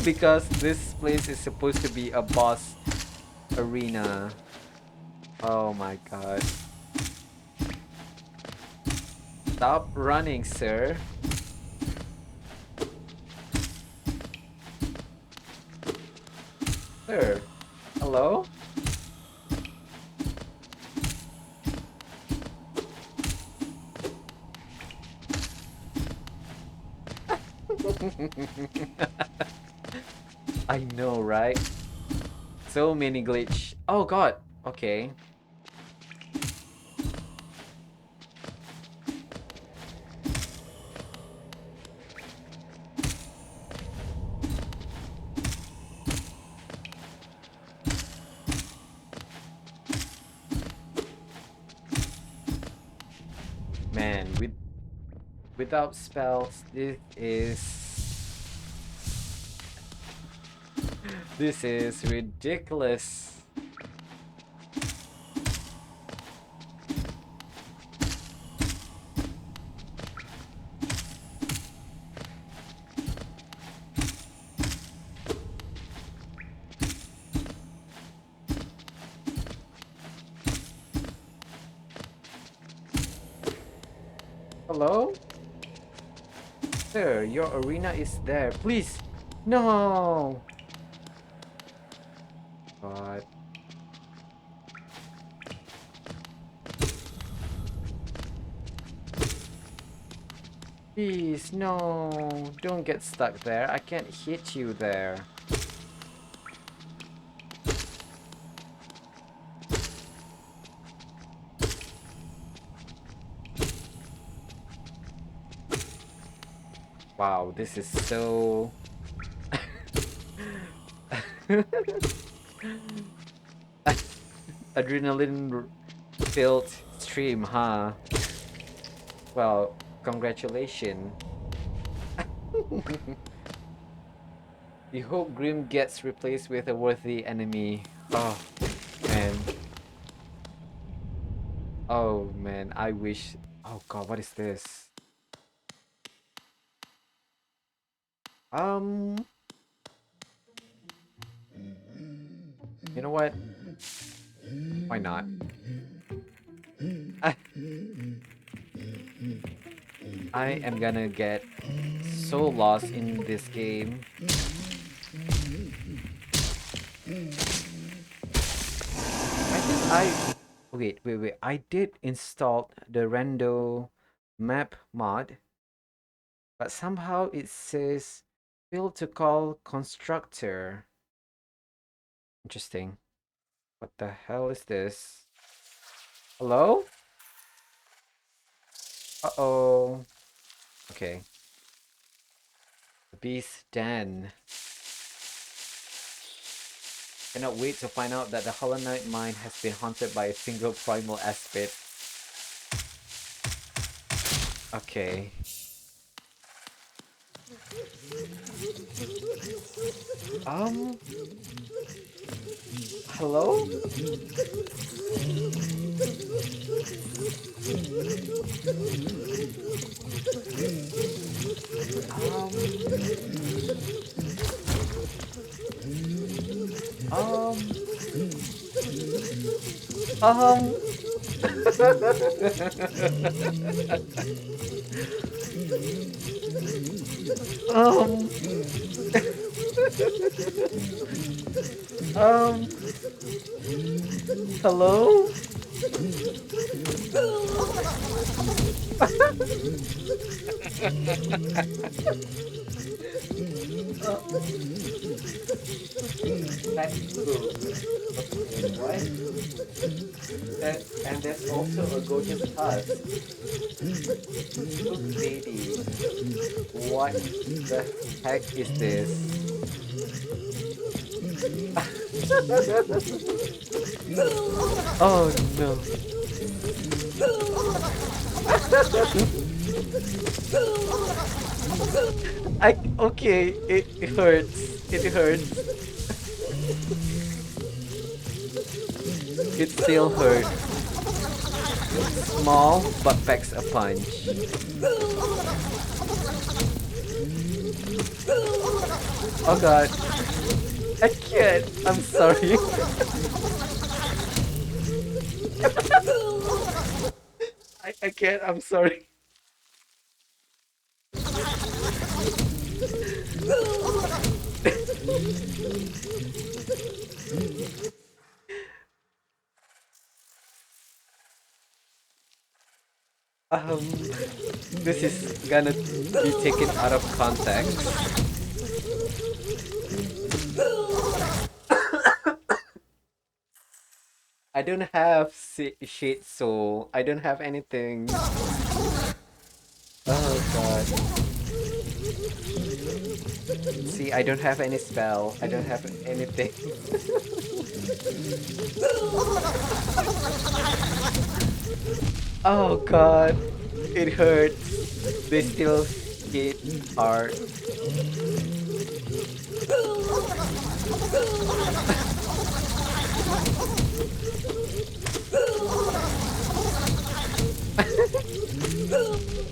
Because this place is supposed to be a boss arena. Oh my god. Stop running, sir. Sir. Hello? I know, right? So many glitch. Oh god. Okay. Man, without spells, this is ridiculous. Hello? Sir, your arena is there. Please! No! God. Please, no! Don't get stuck there. I can't hit you there. Wow, this is so... Adrenaline-filled stream, huh? Well, congratulations. We hope Grim gets replaced with a worthy enemy. Oh, man. Oh, man, I wish... Oh god, what is this? You know what? Why not? I, I am gonna get so lost in this game. I think I... Wait. I did install the rando map mod, but somehow it says fail to call constructor. Interesting. What the hell is this? Hello? Uh-oh. Okay. The Beast Den. Cannot wait to find out that the Hollow Knight mine has been haunted by a single primal aspect. Okay. Hello? Um, um, um, hello? That's cool. What? And there's also a gorgeous husk. Look, baby. What the heck is this? Oh no. Okay, it hurts. It hurts. It still hurts. Small but packs a punch. Oh god. I can't. I'm sorry. I can't. I'm sorry. This is gonna be taken out of context. I don't have shit soul. I don't have anything. Oh god. See, I don't have any spell. I don't have anything. Oh god. It hurts. They still hit hard.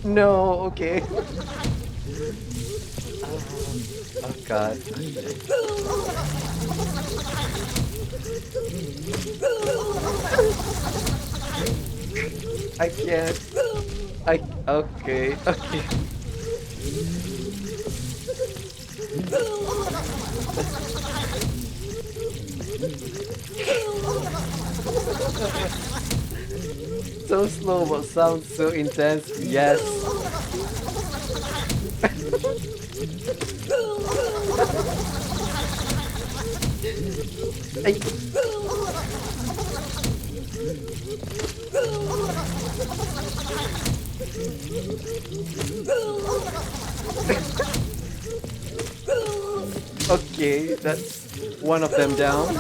No, okay. Oh god. I can't. Okay, okay. So slow but sounds so intense. Yes. Ay. Okay, that's one of them down.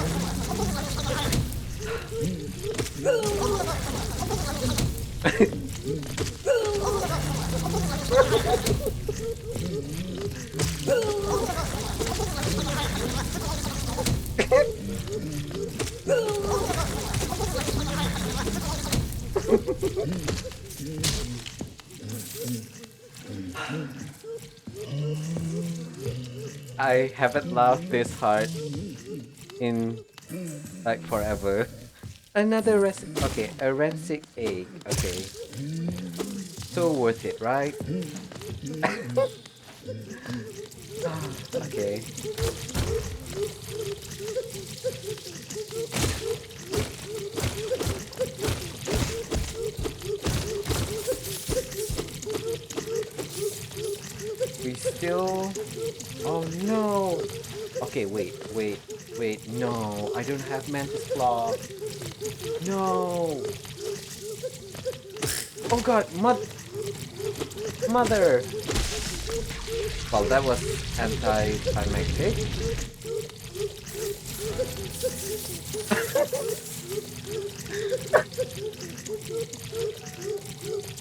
I haven't laughed this hard in like forever. Another okay, a rancid egg. Okay, so worth it, right? Okay. We still. Oh no. Okay, wait. No, I don't have mantis claw. No. Oh god, mother. Well, that was anticlimactic.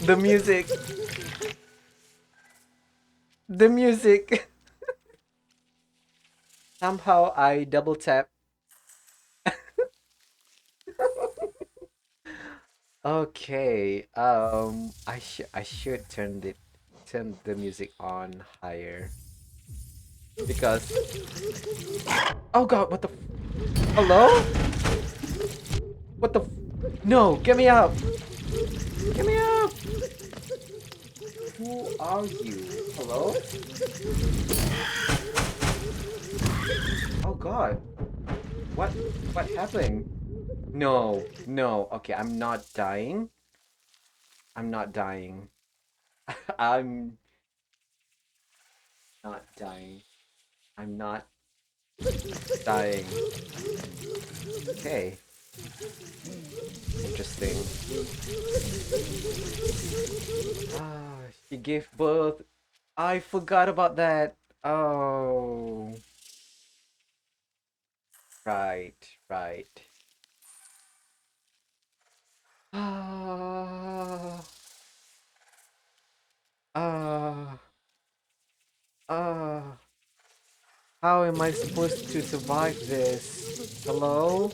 The music. The music. Somehow I double tap. Okay. I should turn the music on higher because. Oh god, what the? Hello? What the? No, get me out! Get me out! Who are you? Hello? Oh god. What? What happened? No, no. Okay, I'm not dying. I'm not dying. I'm not dying. I'm not dying. Okay. Interesting. Ah, she gave birth. I forgot about that. Oh. Right, right. Ah. Ah. Ah. How am I supposed to survive this? Hello?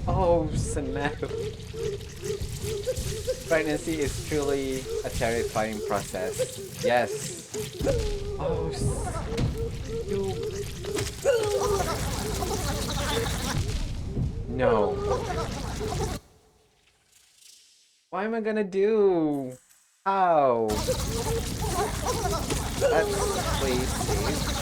Oh, snap. Pregnancy is truly a terrifying process. Yes. Oh, you. No. What am I gonna do? How? Let's play safe.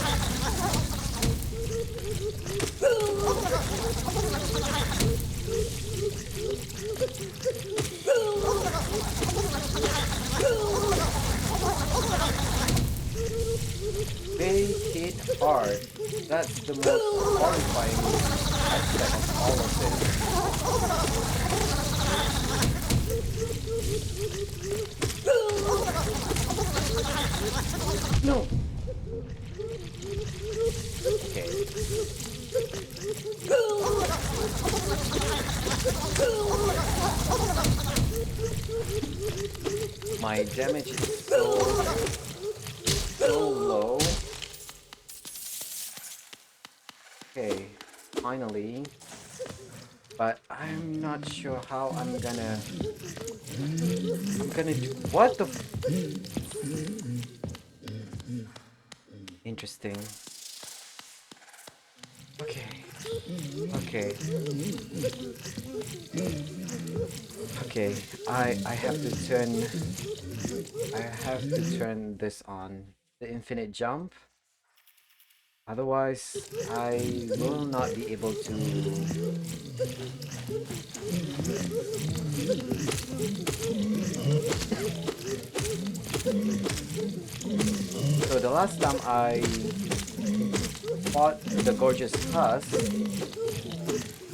They hit hard. That's the most horrifying aspect of all of this. No! Okay. My damage is so low. Okay. finally. But I'm not sure how I'm gonna do what the interesting. Okay. Okay. Okay. I have to turn this on. The infinite jump. Otherwise, I will not be able to. So the last time I fought the gorgeous husk,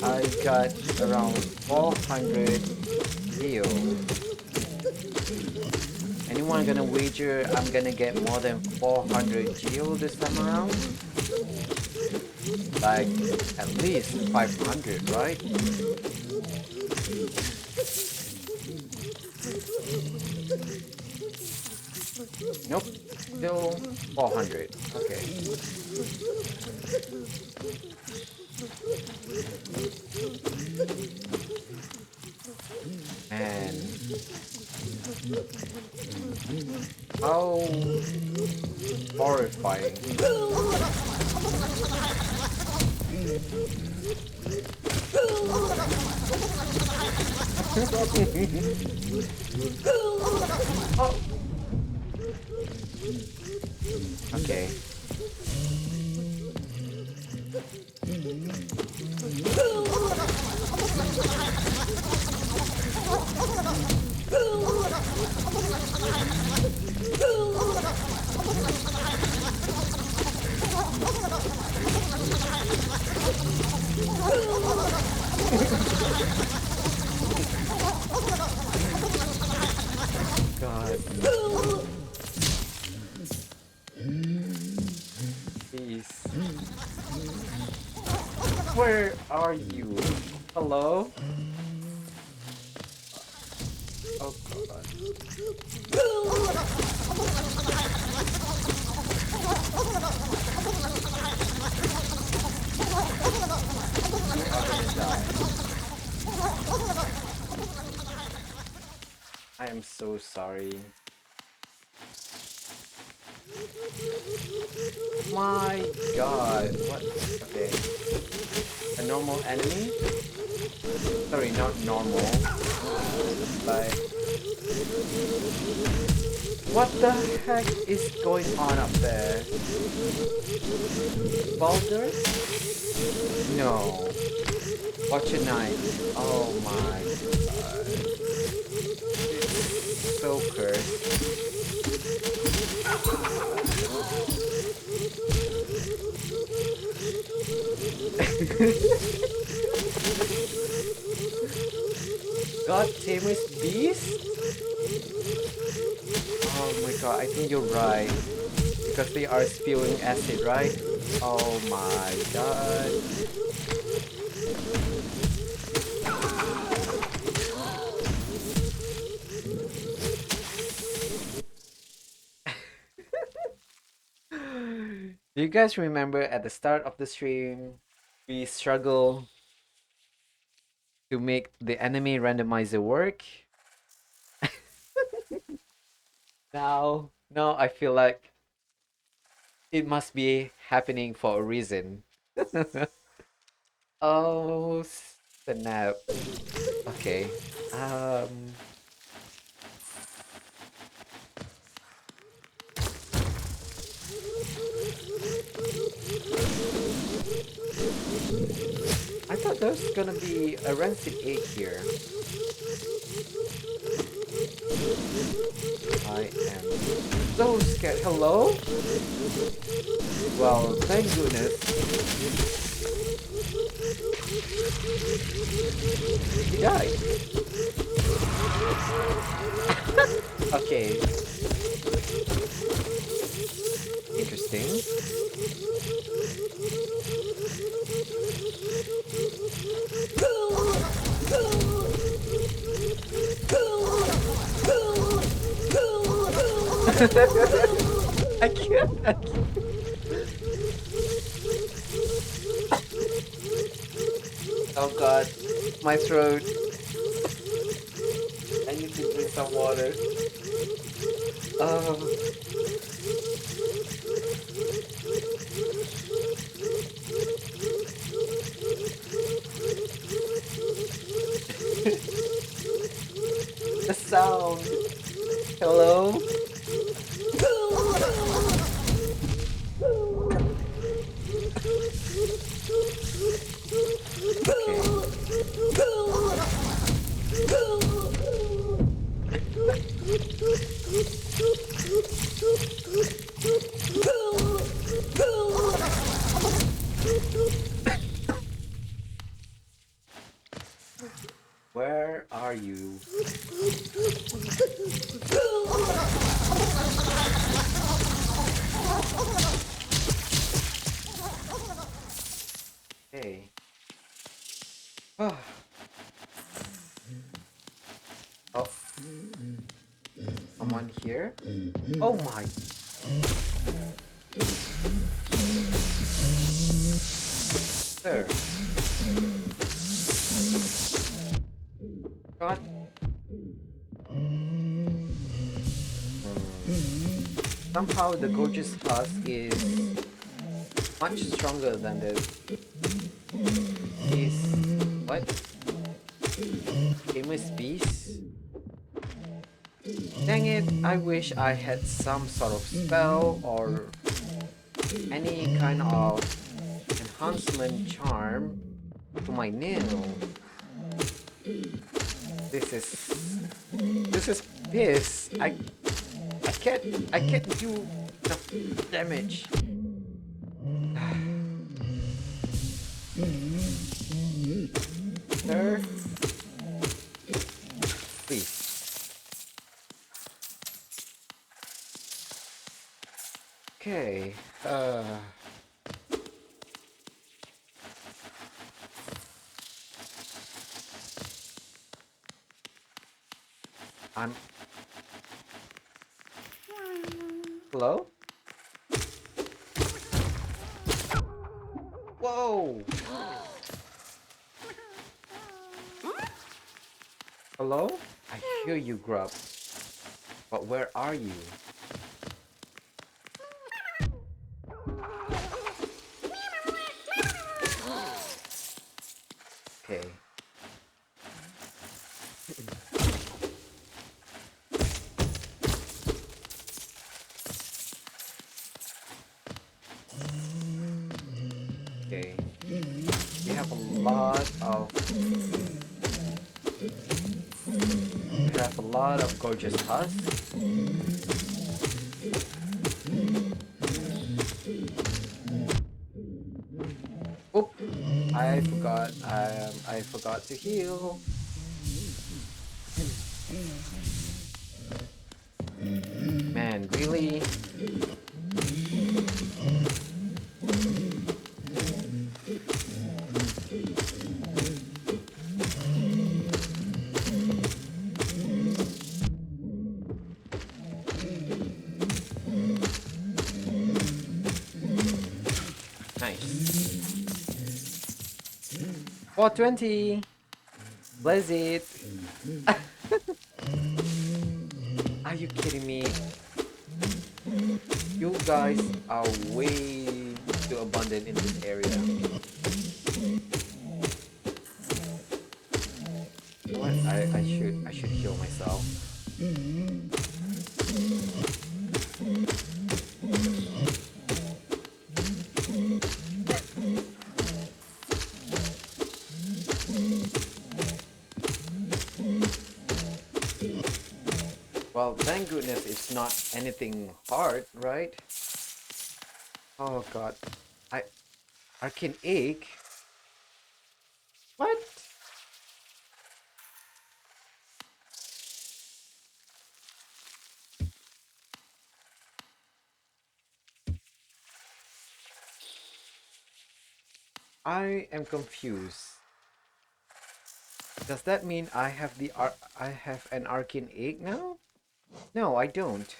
I got around 400 geo. Anyone gonna wager I'm gonna get more than 400 geo this time around? Like, at least 500, right? Nope, still 400. Okay. Man, how horrifying. Oh. Okay. God. Please. Where are you? Hello? Oh god. You are gonna die. I am so sorry. My god. What? Okay. A normal enemy? Sorry, not normal. Like, what the heck is going on up there? Boulders? No. Watch your knife. Oh my god. It's so cursed. God, Tamer's Beast? Oh my god, I think you're right. Because they are spewing acid, right? Oh my god. Do you guys remember at the start of the stream, we struggle to make the enemy randomizer work? Now I feel like it must be happening for a reason. Oh, snap. Okay. Um. I thought there was gonna be a rancid egg here. I am so scared. Hello? Well, thank goodness. He died. Okay. Interesting. I can't. Oh god, my throat. I need to drink some water. Oh, the sound. Hello? Okay. Where are you? Hey. Oh, oh, someone here? Oh my. Sir. God. Somehow the gorgeous husk is much stronger than the this what? Famous beast? Dang it, I wish I had some sort of spell or any kind of enhancement charm to my nail. This is this is piss. I can't do enough damage. Sir, please. Okay. I'm hello? Whoa! Hello? I hear you, Grub. But where are you? Okay. Okay. We have a lot of gorgeous husks. Oop! I forgot to heal. Man, really? Nice. 420! Bless it! Are you kidding me? You guys are way too abundant in this area. What? I should heal myself. Well, thank goodness it's not anything hard, right? Oh god. I Arcane ache? What? I am confused. Does that mean I have an arcane ache now? No, I don't.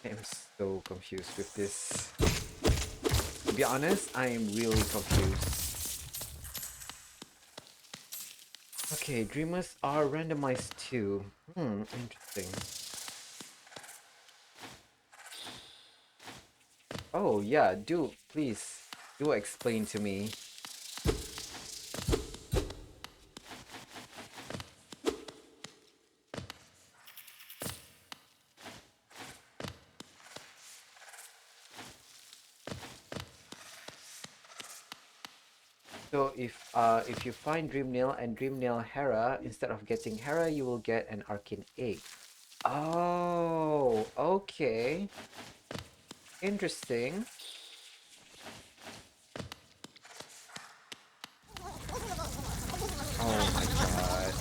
I am so confused with this. To be honest, I am really confused. Okay, dreamers are randomized too. Interesting. Oh yeah, do please do explain to me. So if you find Dream Nail and Dream Nail Hera, instead of getting Hera, you will get an Arcane Egg. Oh, okay. Interesting. Oh my god.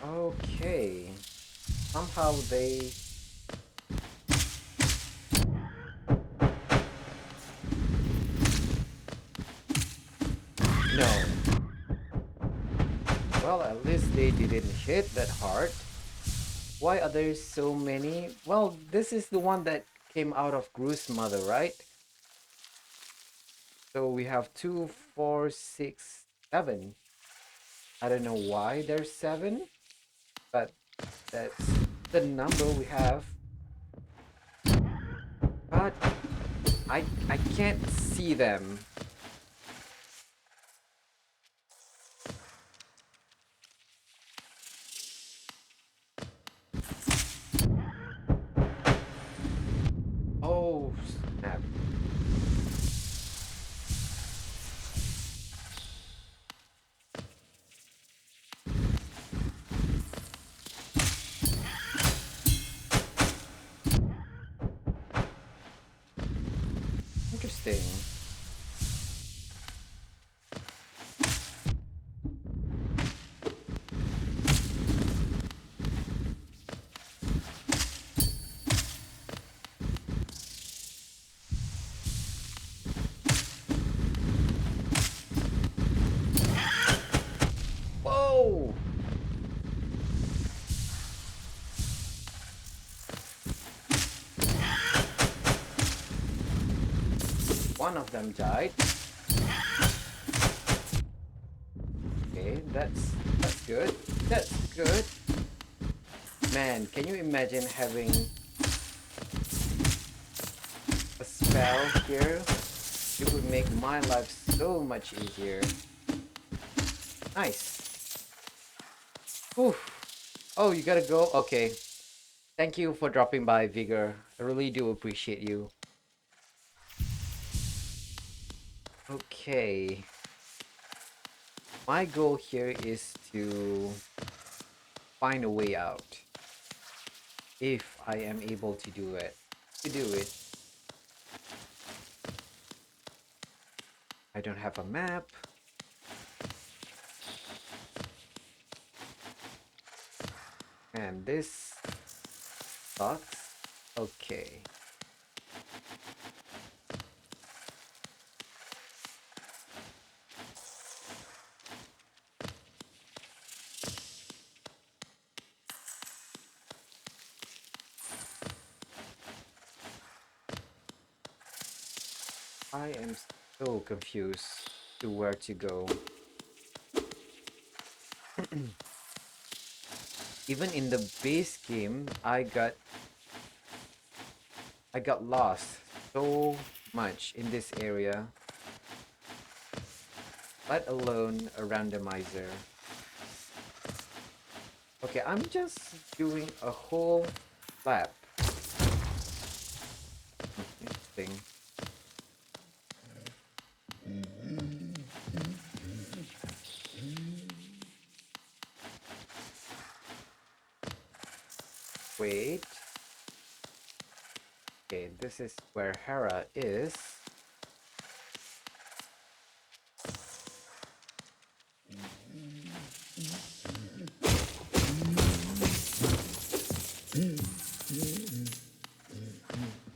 Okay. Somehow they... No. Well, at least they didn't hit that hard. Why are there so many? Well, this is the one that came out of Gru's mother, right? So we have 2, 4, 6, 7. I don't know why there's 7, but that's the number we have. But I can't see them. Oh, snap. Interesting. Whoa! One of them died. Okay, that's good. That's good. Man, can you imagine having a spell here? It would make my life so much easier. Nice. Whew. Oh, you gotta go? Okay. Thank you for dropping by, Vigor. I really do appreciate you. Okay. My goal here is to find a way out. If I am able to do it. I don't have a map. And this sucks. Okay. I am so confused to where to go. Even in the base game, I got lost so much in this area. Let alone a randomizer. Okay, I'm just doing a whole lap. Interesting. Wait. Okay, this is where Hera is.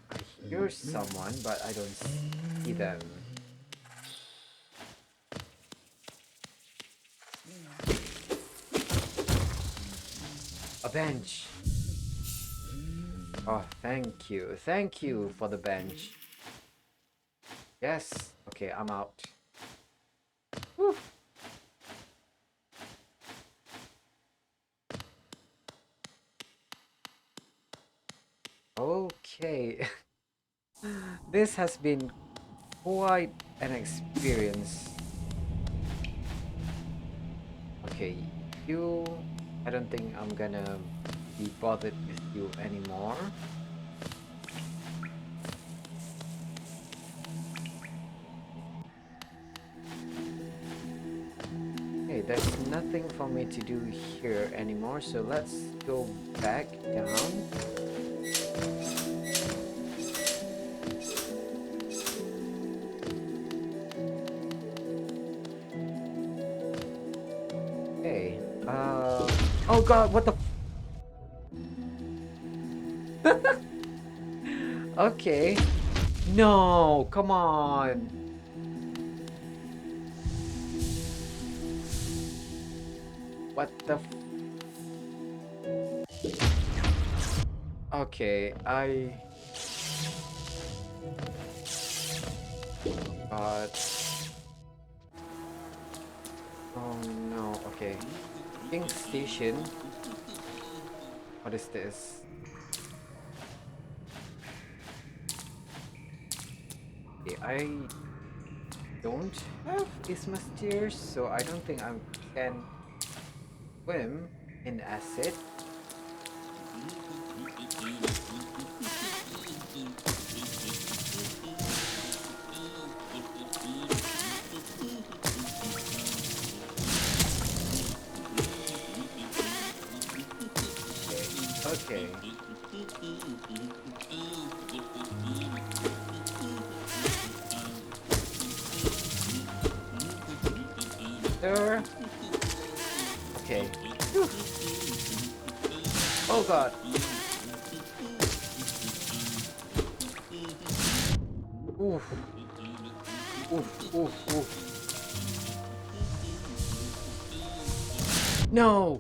I someone, but I don't see them. A bench. Oh, thank you. Thank you for the bench. Yes. Okay, I'm out. Whew. Okay. This has been quite an experience. Okay, you... I don't think I'm gonna be bothered with you anymore. Okay, there's nothing for me to do here anymore, so let's go back down. Okay, oh god, what the okay. No, come on. What the okay, oh no, okay. King Station. What is this? Okay, I don't have Isthmus Tears, so I don't think I can swim in acid. Okay. There. Okay. Whew. Oh god. Oof. Oof. Oof. Oof. No.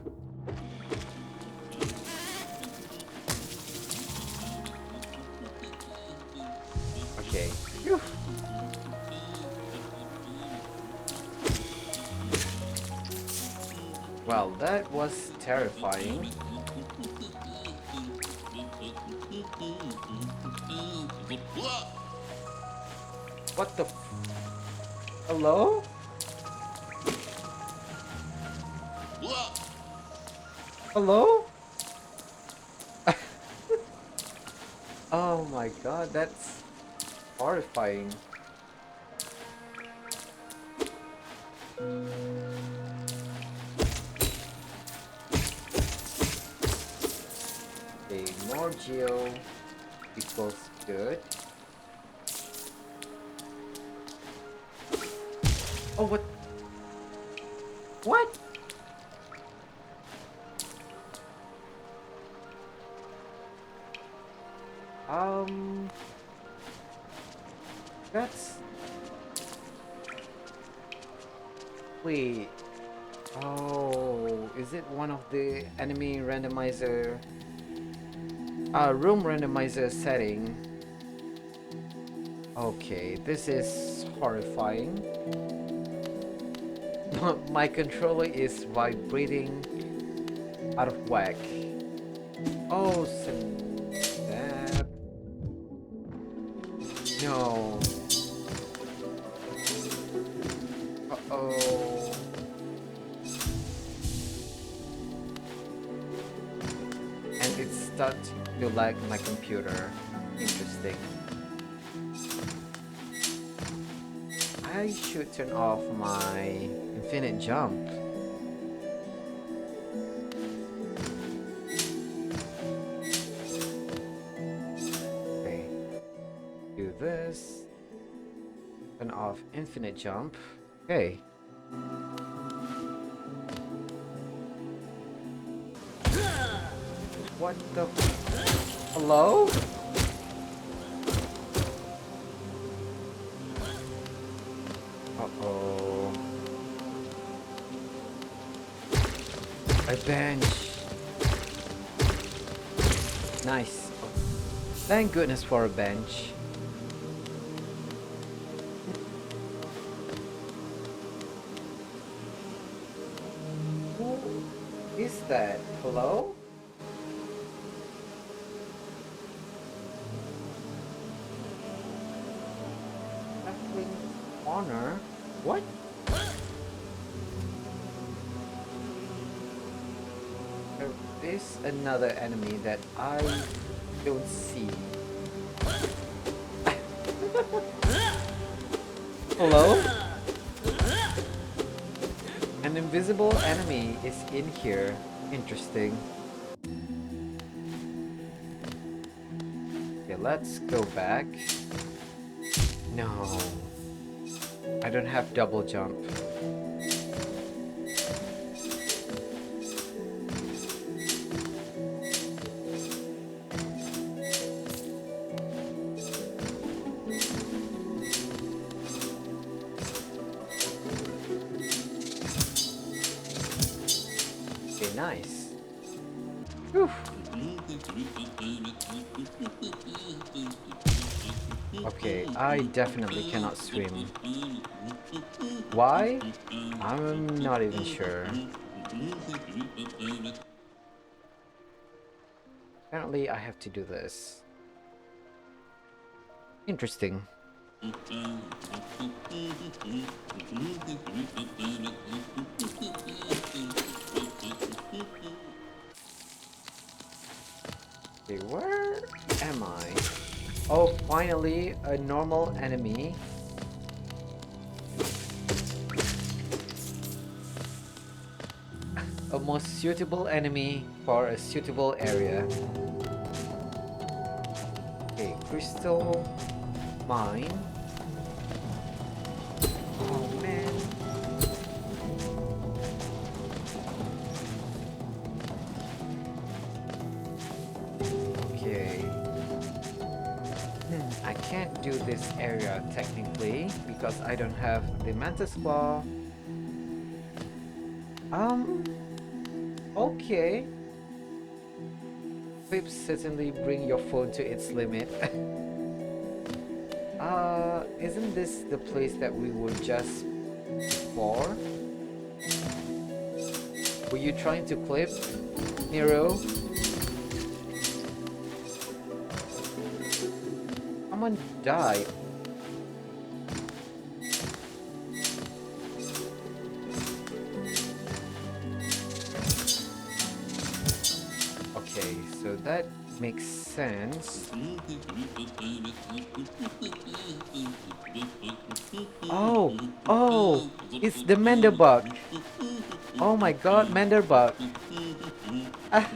Okay. Phew. Well, that was terrifying. What the hello? Hello? Oh my god, that's horrifying. Okay, more geo equals good. Oh, what? What? That's... Wait. Oh, is it one of the enemy randomizer... room randomizer setting? Okay, this is horrifying. My controller is vibrating out of whack. Oh, snap. No. Uh-oh. And it starts to lag my computer. Interesting. I should turn off my infinite jump. Okay. Do this. Turn off infinite jump. Okay. What the... Hello? Uh-oh. A bench. Nice. Thank goodness for a bench. Who is that? Hello? CreamCatCorner? What? There is another enemy that I don't see. Hello? An invisible enemy is in here. Interesting. Okay, let's go back. No. I don't have double jump. Okay, nice. Whew. Okay, I definitely cannot swim. Why? I'm not even sure. Apparently, I have to do this. Interesting. Okay, where am I? Oh, finally, a normal enemy. A most suitable enemy for a suitable area. Okay, crystal mine. Oh man. Okay. I can't do this area technically because I don't have the mantis claw. Okay. Clips certainly bring your phone to its limit. Isn't this the place that we were just before? Were you trying to clip, Nero? Someone died. Okay, so that makes sense. Oh, it's the Manderbug. Oh my god, Manderbug. Ah.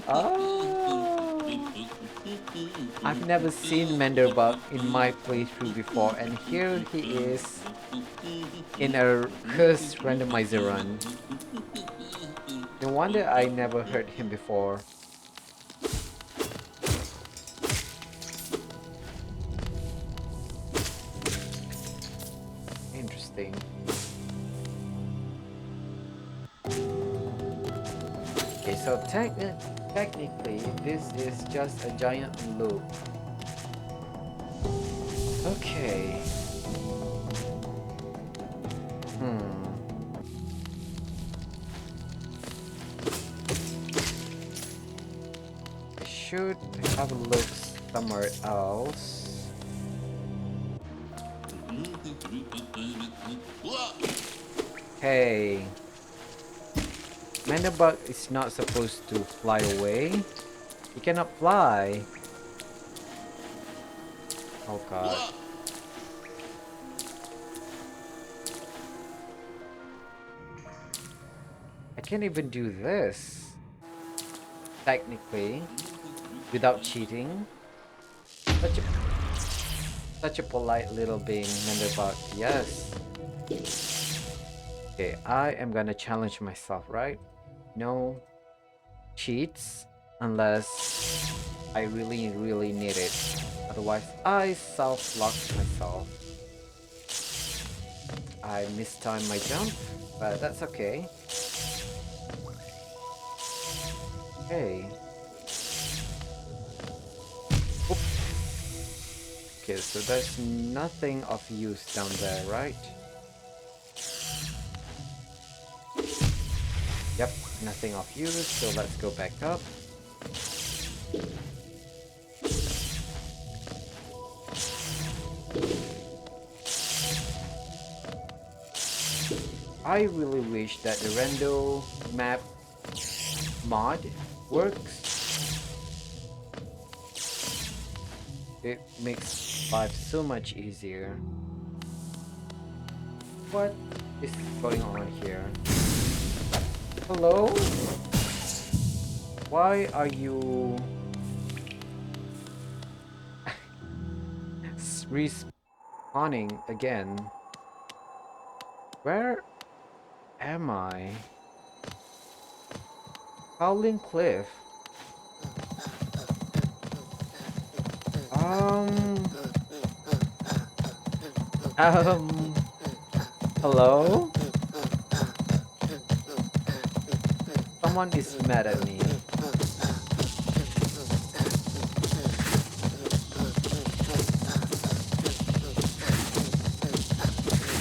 Oh. I've never seen Manderbug in my playthrough before, and here he is in a cursed randomizer run. No wonder I never heard him before. Interesting. Okay, so technically this is just a giant loop. Okay. I should have a look somewhere else. Hey. Manderbug is not supposed to fly away. He cannot fly. Oh god. I can't even do this. Technically. Without cheating. Such a polite little being, Manderbug. Yes. Okay, I am gonna challenge myself, right? No cheats unless I really need it. Otherwise, I self-lock myself. I mistimed my jump, but that's okay. Okay. Oop. Okay, so there's nothing of use down there, right? Yep, nothing of use, so let's go back up. I really wish that the rando map mod works. It makes life so much easier. What is going on here? Hello? Why are you respawning again? Where am I? Howling Cliff. Um, hello? Someone is mad at me.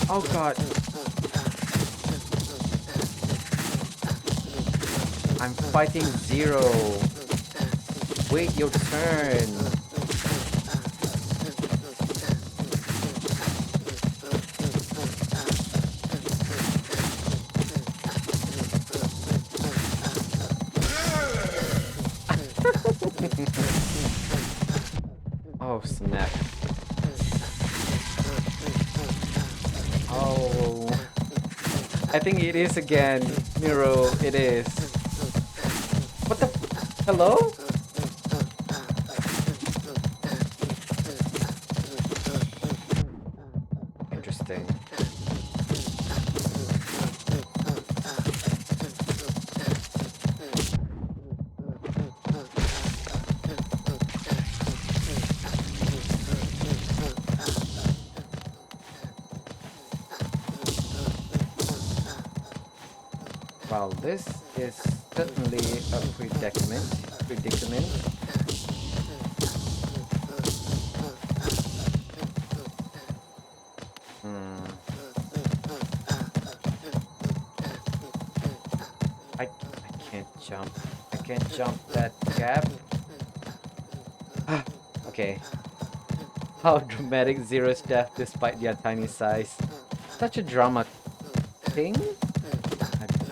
Oh god. I'm fighting Zero. Wait your turn. Oh snap. Oh, I think it is again. Miro, it is. What the? Hello? Interesting. Well, this is certainly a predicament. Hmm. I can't jump. I can't jump that gap. Okay. How dramatic Zero's death despite their tiny size. Such a drama king?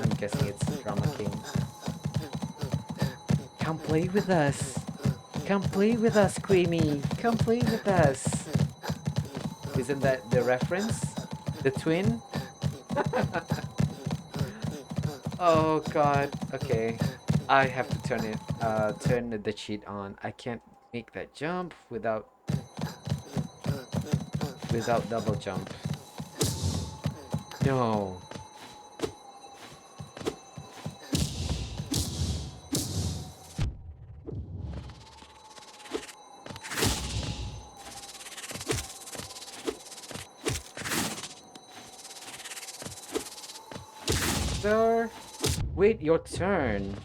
I'm guessing it's Drama King. Come play with us. Come play with us, Creamy. Come play with us. Isn't that the reference? The twin? Oh god. Okay. I have to turn the cheat on. I can't make that jump without double jump. No. Sir, wait your turn.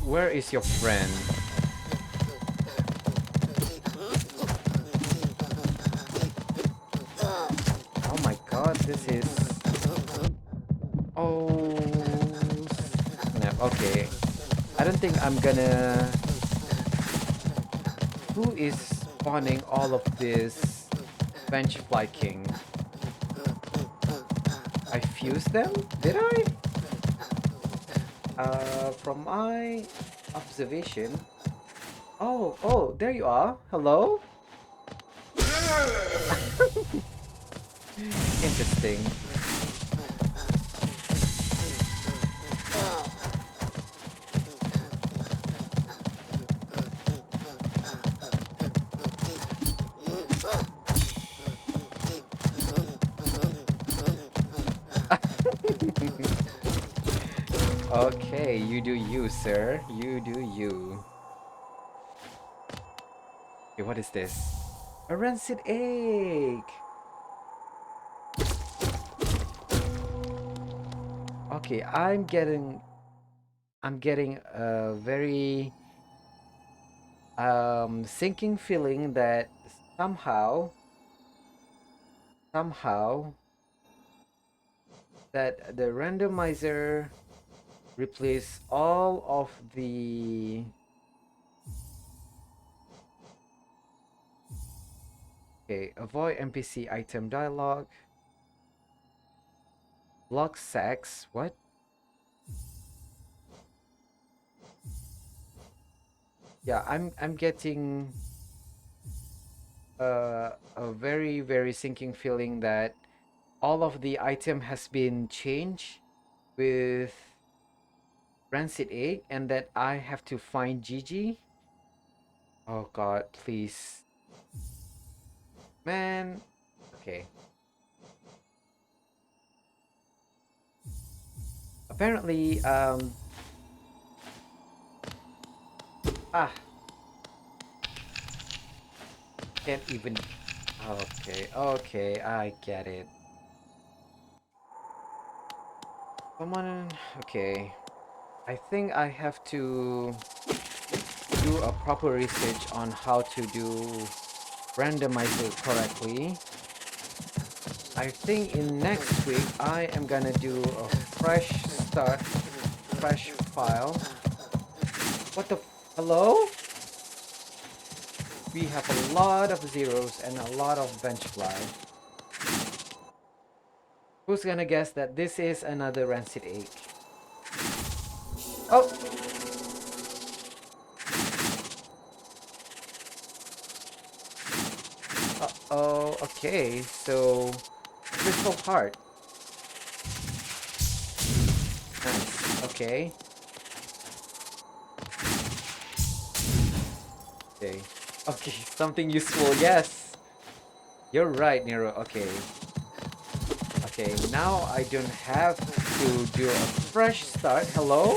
Where is your friend? Oh my god, this is... Oh... snap, okay. I don't think I'm gonna... Who is spawning all of this bench fly king? I fused them? Did I? From my observation... Oh, there you are. Hello? Interesting. Okay, you do you, sir. You do you. Okay, what is this? A rancid egg! Okay, I'm getting a very sinking feeling that somehow that the randomizer replace all of the okay, avoid NPC item dialogue, block sex, what? Yeah, I'm getting a very sinking feeling that all of the item has been changed with rancid egg and that I have to find Gigi. Oh god, please. Man. Okay. Apparently, ah, can't even. Okay, okay, I get it. Someone, okay. I think I have to do a proper research on how to do randomizer correctly. I think in next week I am gonna do a fresh start, fresh file. What the hello? We have a lot of zeros and a lot of bench fly. Who's gonna guess that this is another rancid egg? Oh! Uh-oh, okay, so crystal heart. Nice, okay. Okay. Okay, something useful, yes! You're right, Nero, okay. Okay, now I don't have to do a fresh start. Hello?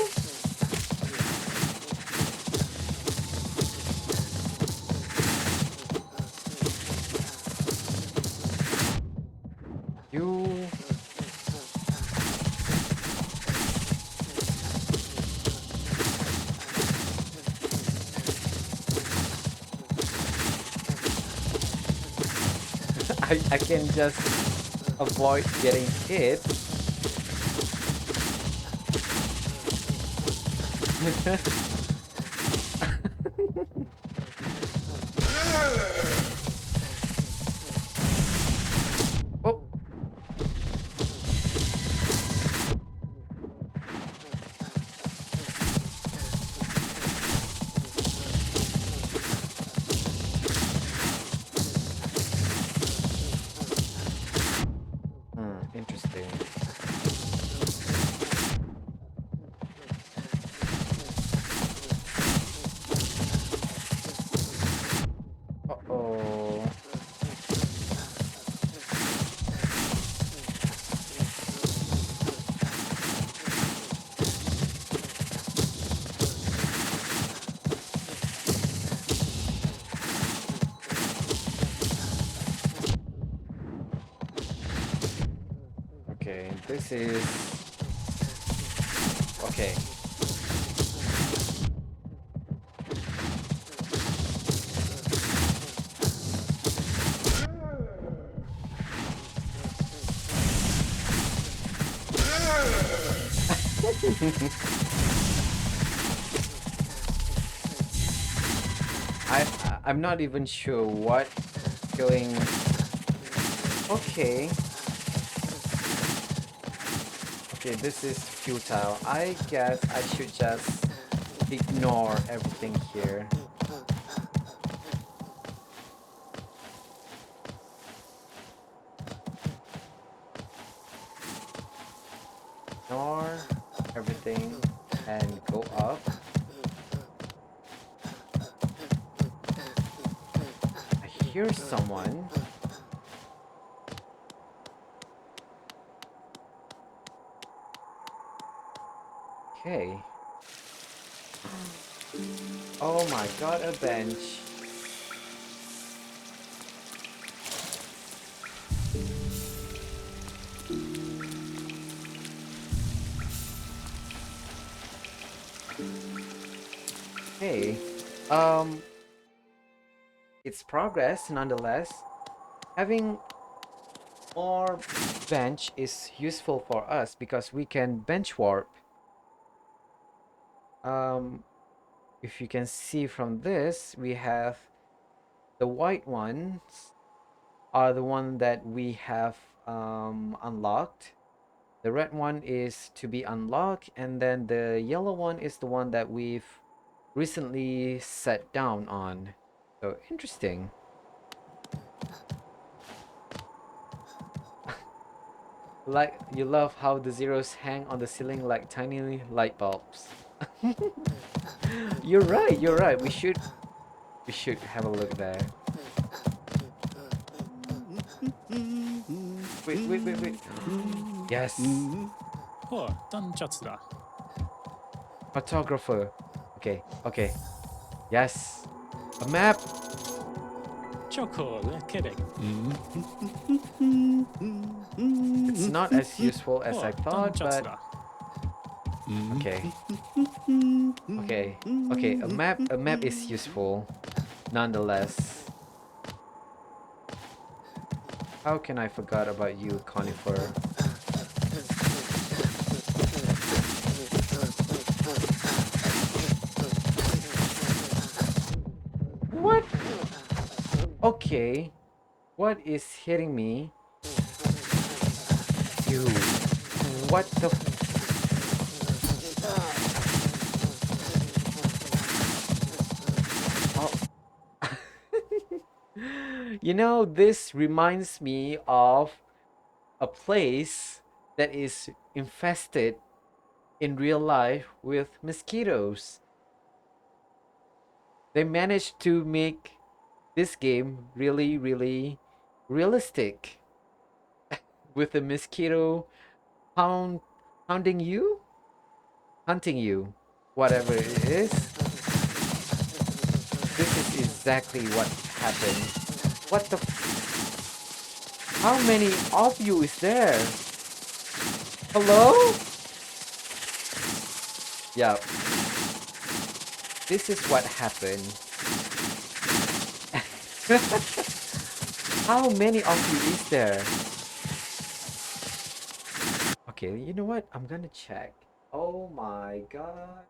You... I can just avoid getting hit. Oh! Interesting. Uh-oh. Okay, this is... Okay. I'm not even sure what feeling... Okay. Okay, this is futile. I guess I should just ignore everything here. something and go up. I hear someone. Okay. Oh my god, a bench. Hey, it's progress nonetheless. Having more bench is useful for us because we can bench warp. If you can see from this, we have the white ones are the one that we have unlocked. The red one is to be unlocked, and then the yellow one is the one that we've recently set down on. So interesting. Like, you love how the zeros hang on the ceiling like tiny light bulbs. You're right, you're right. We should have a look there. Wait. Yes. おい、単チャツだ。Photographer. Okay. Yes. A map. チョコレケレ。 It's not as useful as お I い、単 thought, チャツ but だ。 okay. A map is useful nonetheless. How can I forget about you, Conifer? What? Okay. What is hitting me? You. What the Oh. You know, this reminds me of a place that is infested in real life with mosquitoes. They managed to make this game really, really realistic with the mosquito hound hounding you, hunting you, whatever it is. This is exactly what happened. What the? How many of you is there? Hello? Yeah. This is what happened. How many of you is there? Okay, you know what? I'm gonna check. Oh my god.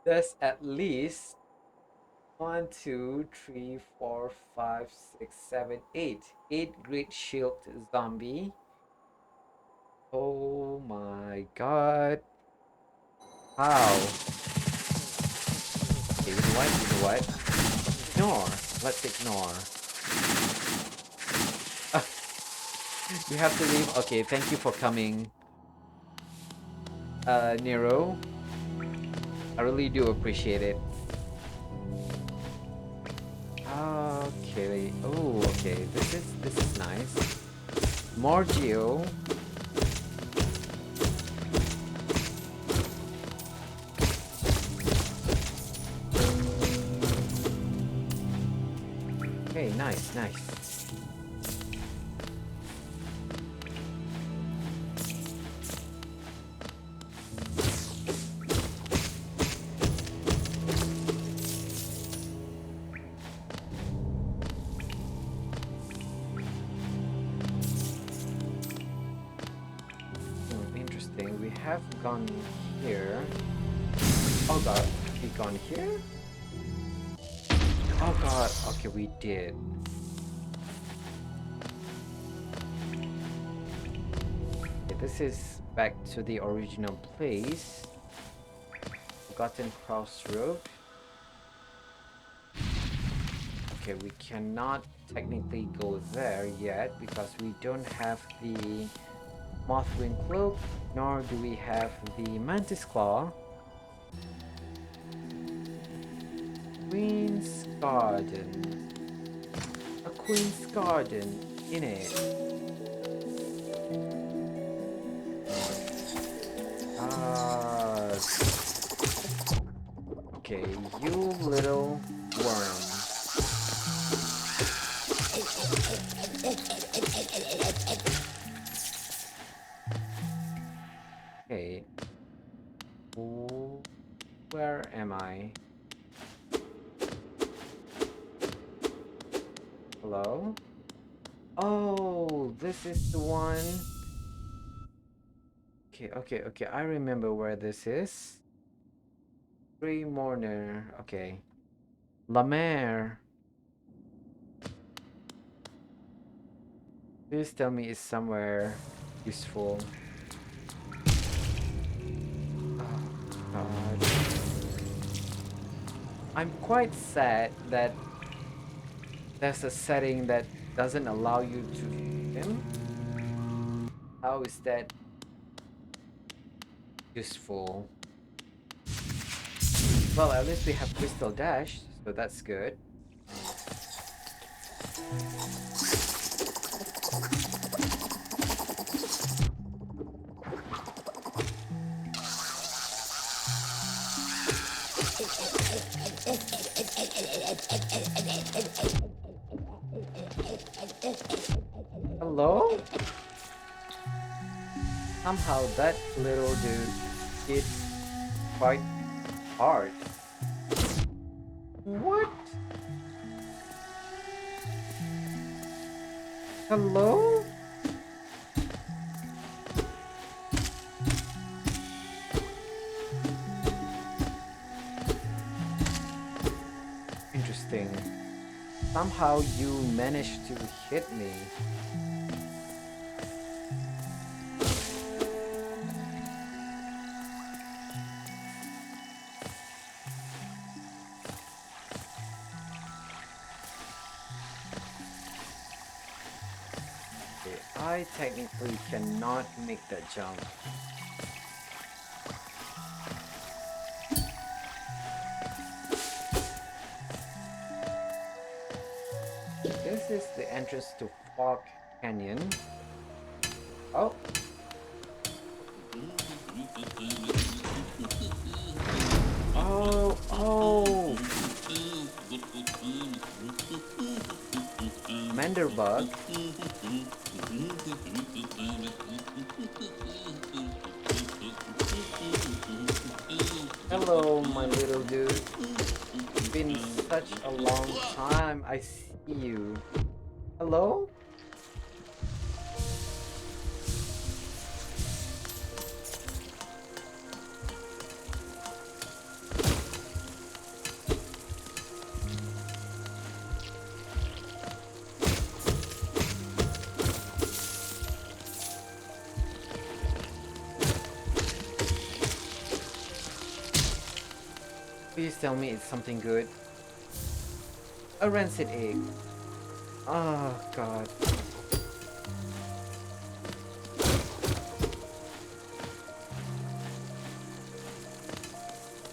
There's at least 1, 2, 3, 4, 5, 6, 7, 8. 8 Great Shield Zombie. Oh my god. How? Okay, you know what? Ignore. Let's ignore. You have to leave. Okay, thank you for coming. Nero. I really do appreciate it. Okay. Oh, okay. This is nice. More geo. Okay, nice. Interesting. We have gone here. Oh god, have we gone here? Oh god, okay, we did. Okay, this is back to the original place. Forgotten Crossroad. Okay, we cannot technically go there yet because we don't have the Mothwing Cloak, nor do we have the Mantis Claw. Queen's Garden. A Queen's Garden in it. Ah, okay, you little worm. Okay. Where am I? Hello? Oh, this is the one. Okay. I remember where this is. Free Mourner. Okay. La Mer. Please tell me it's somewhere useful. Oh, God. I'm quite sad that there's a setting that doesn't allow you to swim. How is that useful? Well, at least we have Crystal Dash, so that's good. Hello? Somehow that little dude hit quite hard. What? Hello? Interesting. Somehow you managed to hit me. Okay, I technically cannot make that jump. This is the entrance to Fog Canyon. Oh. Oh. Manderbug. Hello, my little dude. It's been such a long time. I see you. Hello? Please tell me it's something good. A rancid egg. Oh, God.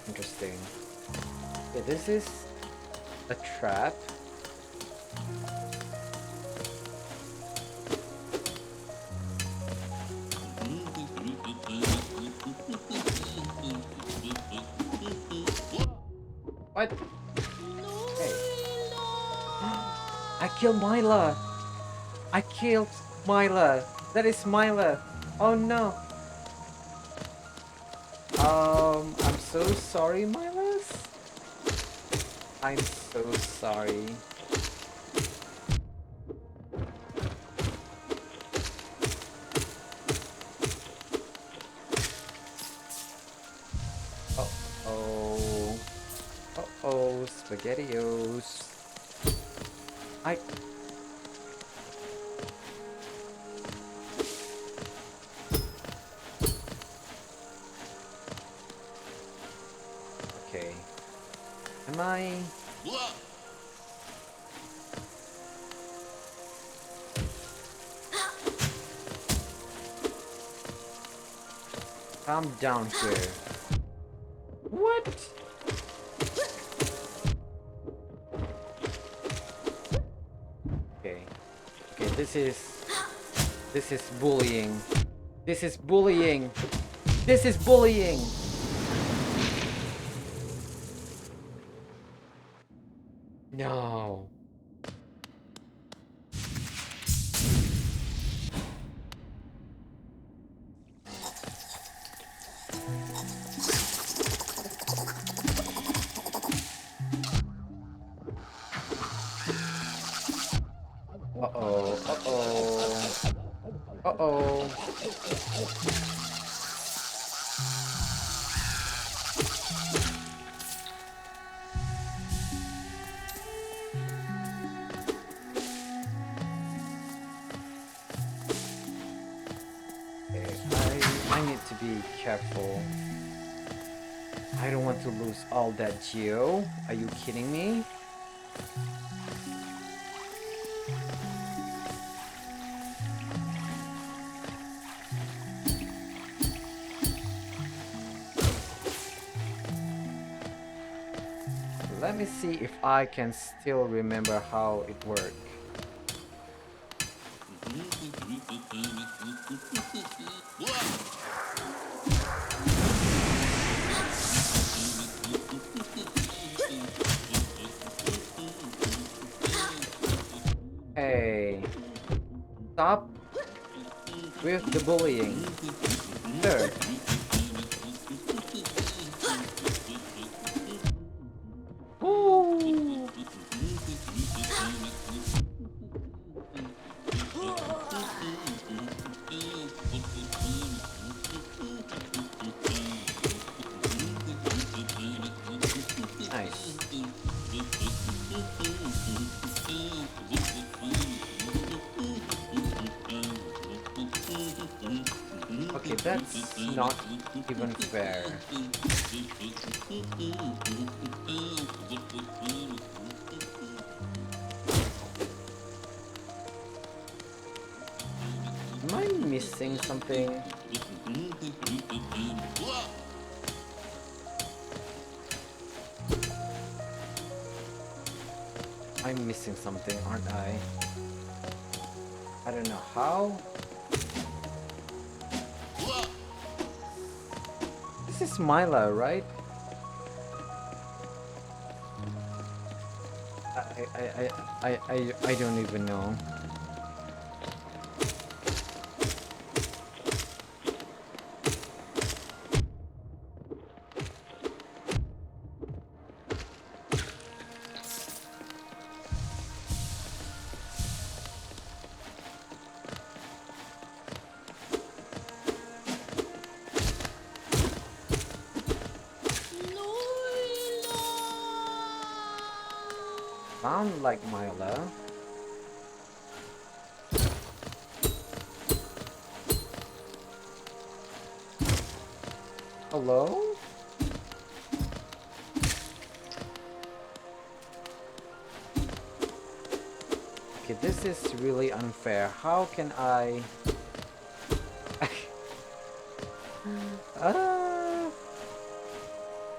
Interesting. Okay, this is a trap. What? Hey. I killed Myla! I killed Myla! That is Myla! Oh no! I'm so sorry, Mylas. I'm so sorry. Uh-oh. Uh-oh, SpaghettiOs. Okay. Am I... Calm down here. What? Okay. Okay, this is bullying. This is bullying. This is bullying. No. Uh-oh. Uh-oh. Uh-oh. Okay, I need to be careful. I don't want to lose all that geo. Are you kidding me? Let me see if I can still remember how it works. Hey, stop with the bullying. Sir. Ooh. Nice. Okay, that's not even fair. Am I missing something? I'm missing something, aren't I? I don't know how. This is Mila, right? I don't even know. Sound like Mila. Hello? Okay, this is really unfair. How can I...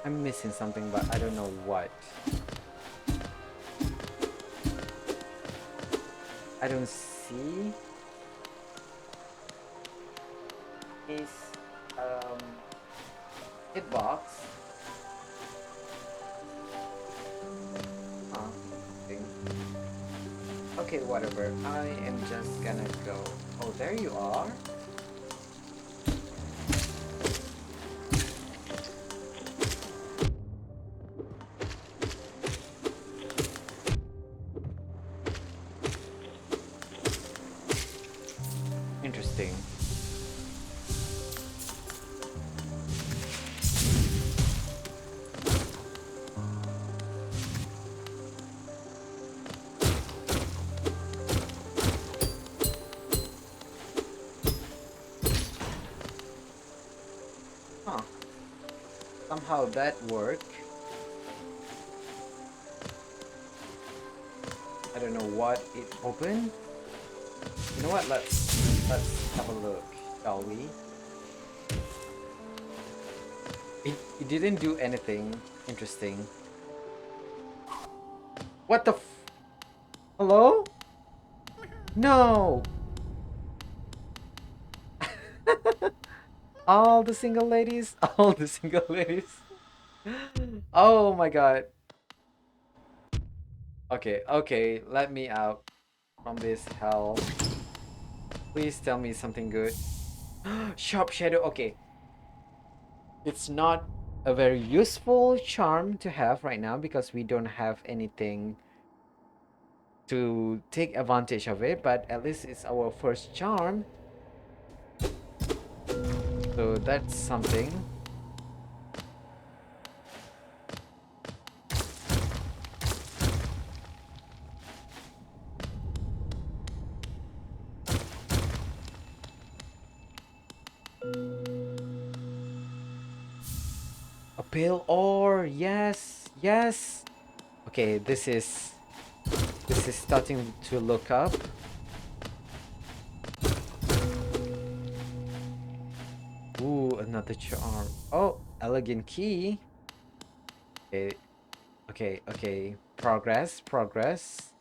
I'm missing something, but I don't know what. I don't see his hitbox. Huh. Okay, whatever. I am just gonna go. Oh, there you are. Interesting. Huh. Somehow that worked. I don't know what it opened. You know what? Let's have a look, shall we? It didn't do anything interesting. What the Hello? No! All the single ladies? All the single ladies? Oh my god. Okay, okay, let me out from this hell. Please tell me something good. Sharp Shadow, okay. It's not a very useful charm to have right now because we don't have anything to take advantage of it, but at least it's our first charm. So that's something. A pale ore, yes, yes. Okay, this is starting to look up. Ooh, another charm. Oh, elegant key. Okay, okay, okay. Progress, progress.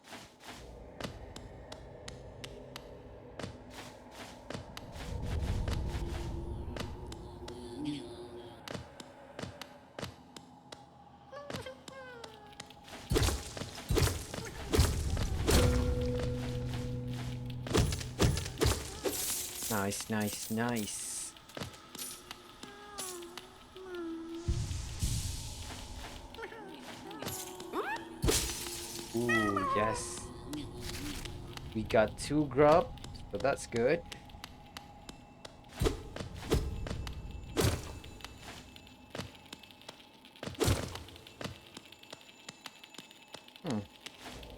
Nice, nice, nice. Ooh, yes. We got 2 grub, so that's good.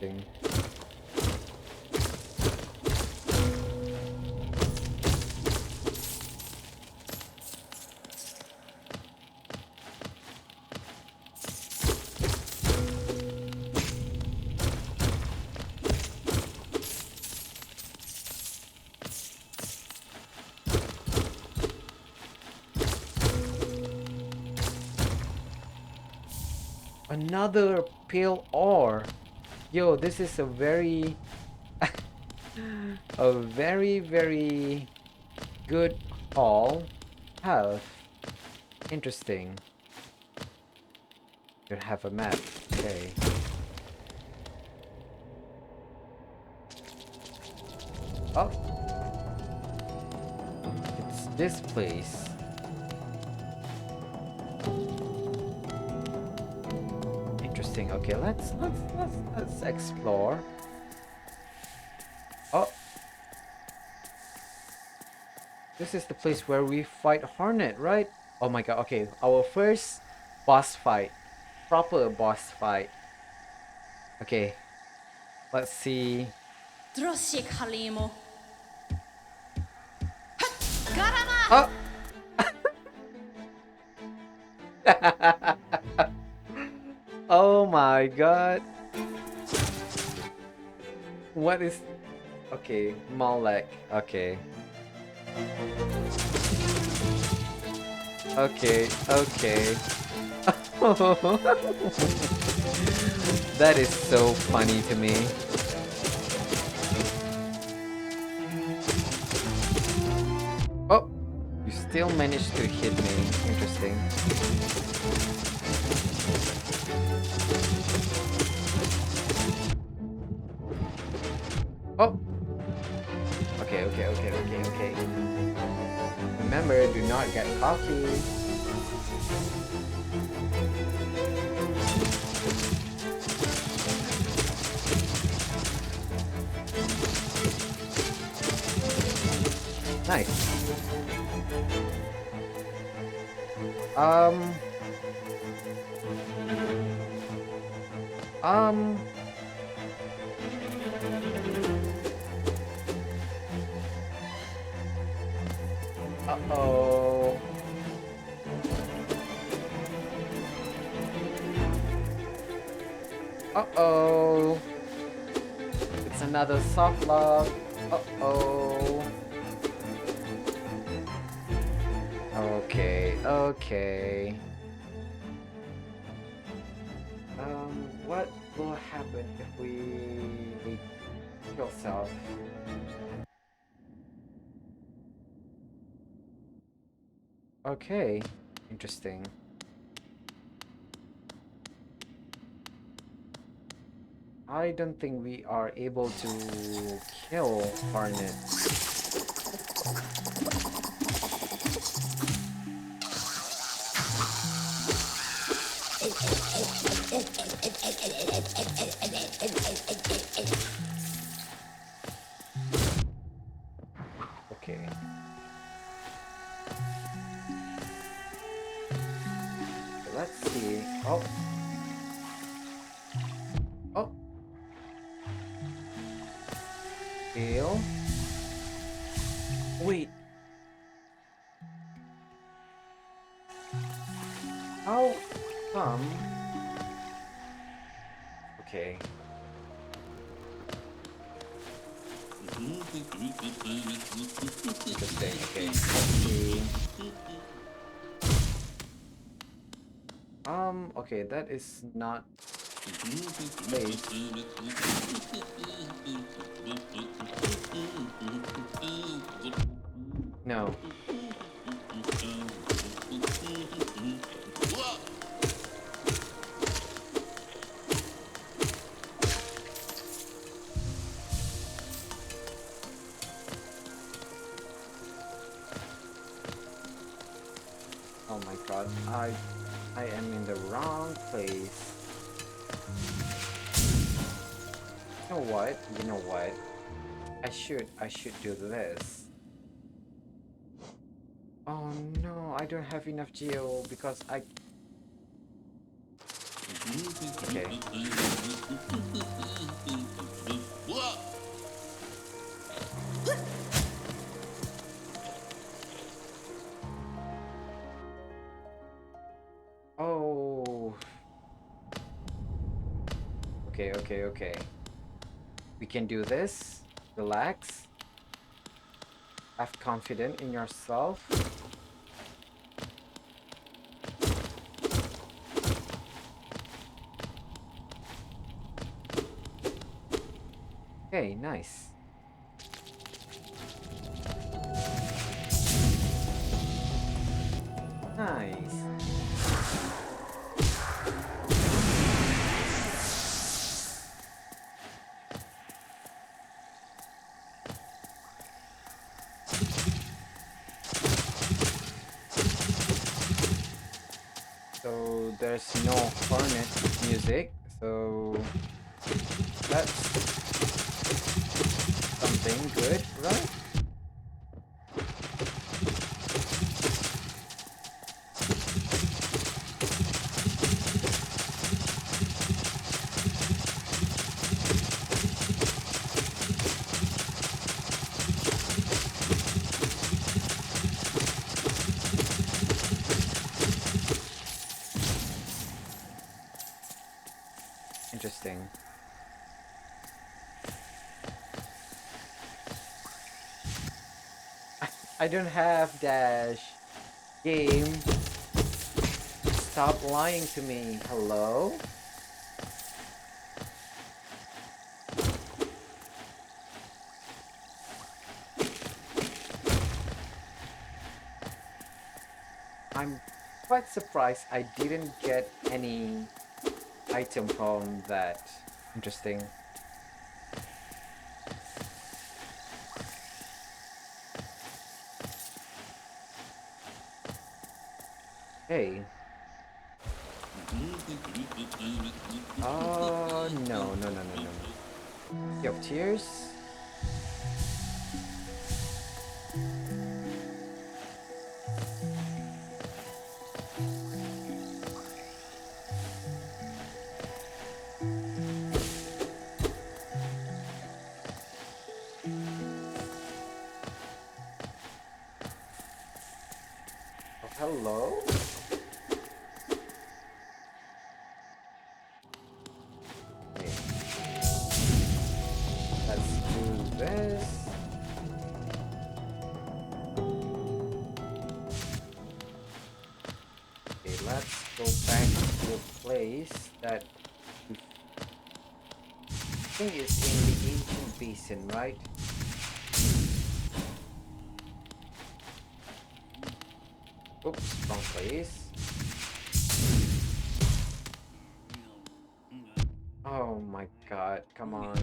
Thing. Another pale ore. Yo, this is a very a very good haul. Have interesting. You have a map. Okay. Oh, it's this place. Interesting. Okay, let's explore. Oh, this is the place where we fight Hornet, right? Oh my god. Okay, our first boss fight, proper boss fight. Okay, let's see. Oh. Oh my god. What is... Okay, Malek. Okay. Okay, okay. That is so funny to me. Oh! You still managed to hit me. Interesting. Oh! Okay, okay, okay, okay, okay. Remember, do not get cocky. Nice. Um... Uh-oh. Uh-oh. It's another soft lock. Uh-oh. Okay, okay. What will happen if we kill self? Okay, interesting. I don't think we are able to kill Hornet. Okay. Let's see. Oh. Oh. Kill. Wait. How come? Okay. Interesting. Okay. Let's see. Okay, that is not place. No. Oh my god. I am in the wrong place. You know what? You know what? I should do this. Oh no, I don't have enough geo because I okay. Oh. Okay, okay, okay. We can do this. Relax. Have confidence in yourself. Okay, nice. Nice. So there's no hornet music, so that's something good, right? Interesting. I don't have dash. Game. Stop lying to me. Hello? I'm quite surprised I didn't get any item from that. Interesting. Hey. Oh, no, no, no, no, no, no. Sea of Tears? Oh, hello? Okay. Let's do this. Okay, let's go back to a place that think it's in the ancient basin, right? Oops, wrong place. Oh my god, come on.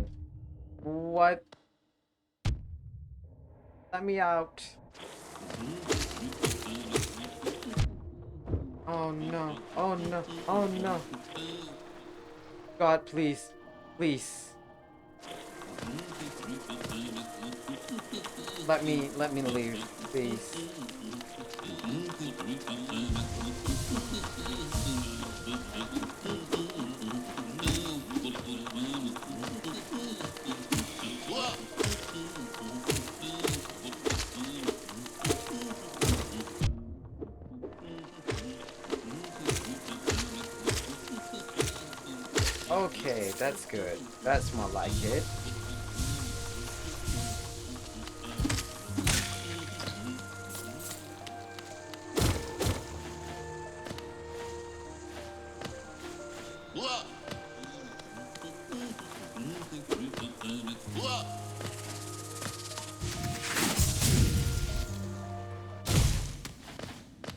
What? Let me out. Oh no, oh no, oh no. God, please, please. Let me leave, please. Okay, that's good. That's more like it.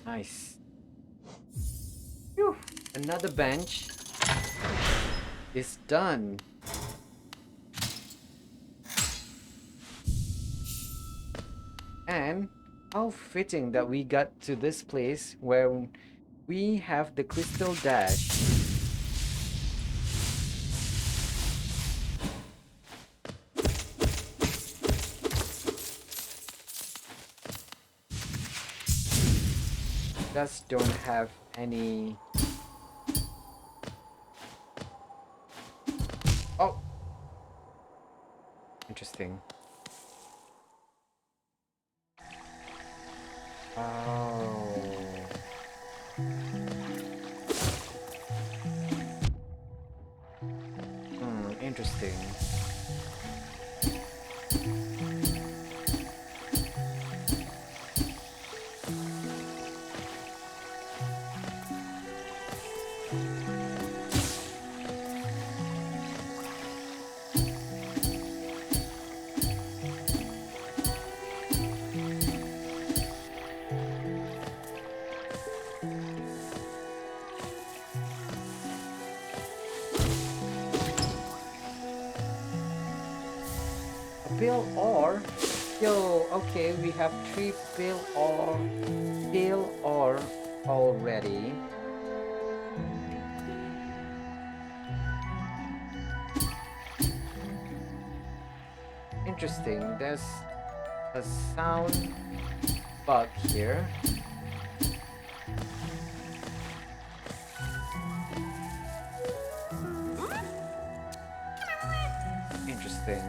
Nice. Phew. Another bench is done. And how fitting that we got to this place where we have the crystal dash. Just don't have any. Oh, interesting. Oh. Interesting. A pale ore? Yo, okay, we have 3 pale ore already. Interesting, there's a sound bug here. Interesting.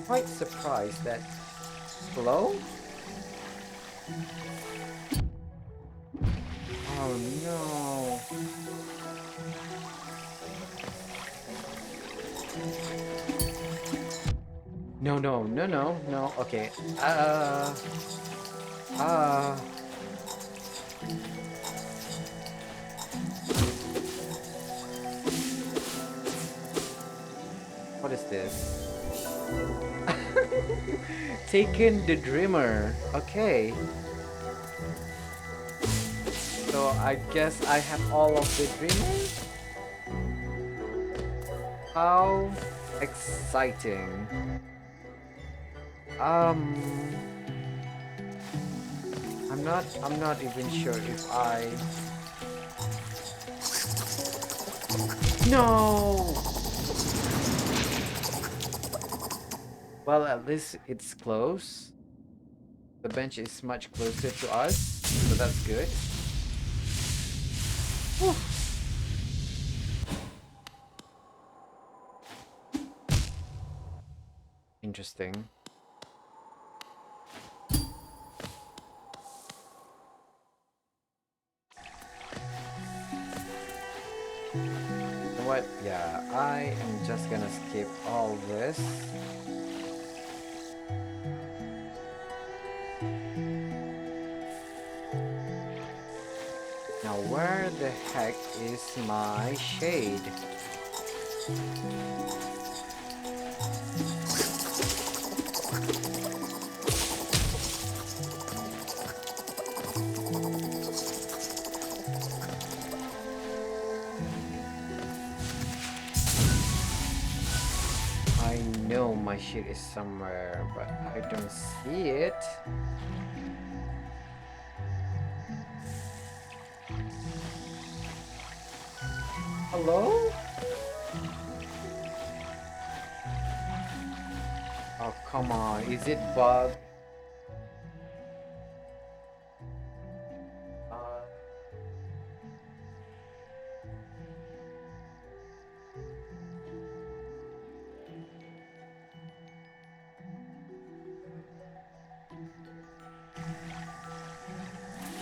Quite surprised that. Hello? Oh no. No, no, no, no, no. Okay. Uh. What is this? Taken the Dreamer. Okay. So I guess I have all of the Dreamers? How exciting. I'm not even sure if I. No! Well, at least it's close. The bench is much closer to us, so that's good. Whew. Interesting. what? Yeah, I am just gonna skip all this. Now, where the heck is my shade? I know my shade is somewhere, but I don't see it. Hello? Oh, come on. Is it bugged? Uh,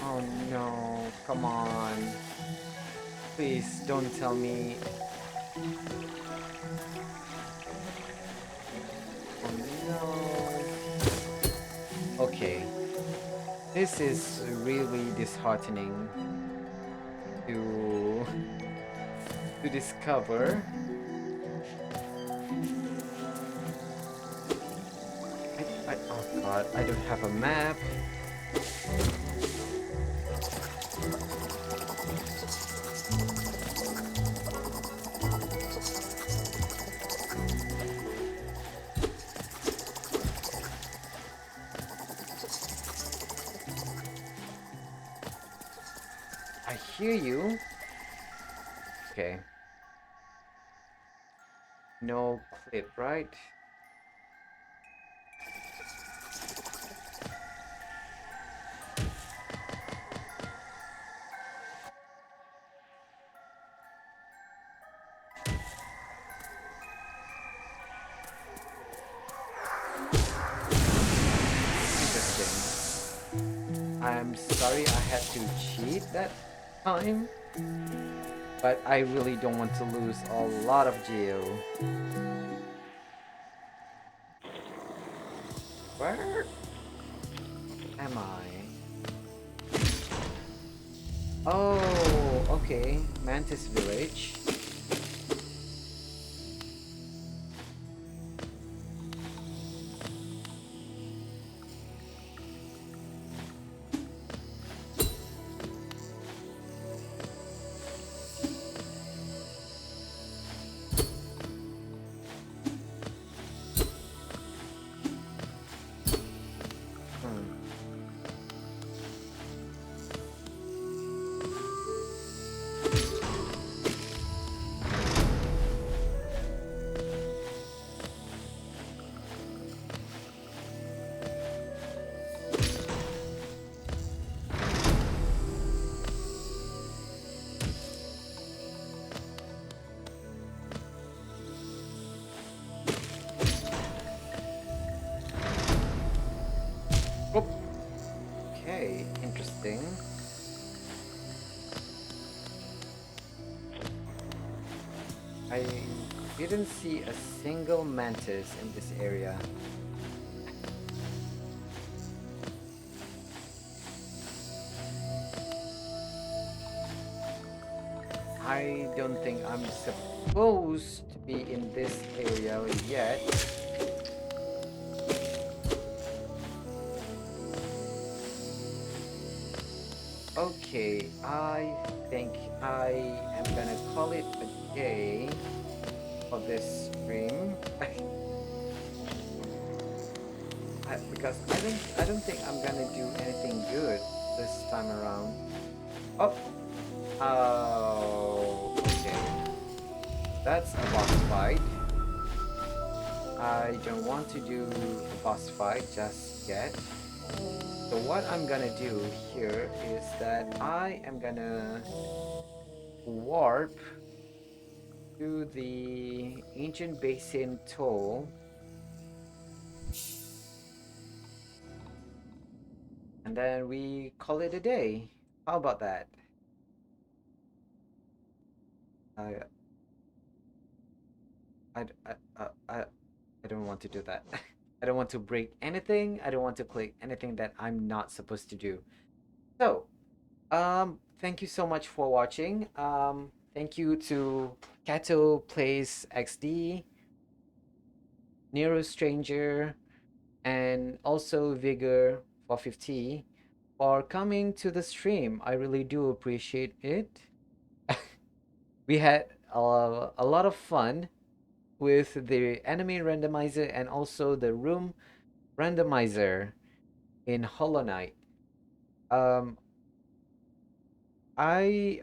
oh no. Come on. Please don't tell me. Oh no. Okay. This is really disheartening to to discover. Oh god, I don't have a map. I hear you. Okay. No clip, right? Interesting. I'm sorry I had to cheat that time, but I really don't want to lose a lot of geo. Where am I? Oh, okay. Mantis Village. Hmm. Oh, okay, interesting. I didn't see a single mantis in this area. I don't think I'm supposed to be in this area yet. Okay, I think I am gonna call it a day for this stream. Because I don't think I'm gonna do anything good this time around. Oh, oh, okay. That's a boss fight. I don't want to do a boss fight just yet. So what I'm gonna do here is that I am gonna warp to the ancient basin toll, and then we call it a day. How about that? Uh, I don't want to do that. I don't want to break anything. I don't want to click anything that I'm not supposed to do. So, thank you so much for watching. Thank you to Kato Plays XD, Nero Stranger, and also Vigor 450 for coming to the stream. I really do appreciate it. We had a lot of fun with the enemy randomizer and also the room randomizer in Hollow Knight. Um, I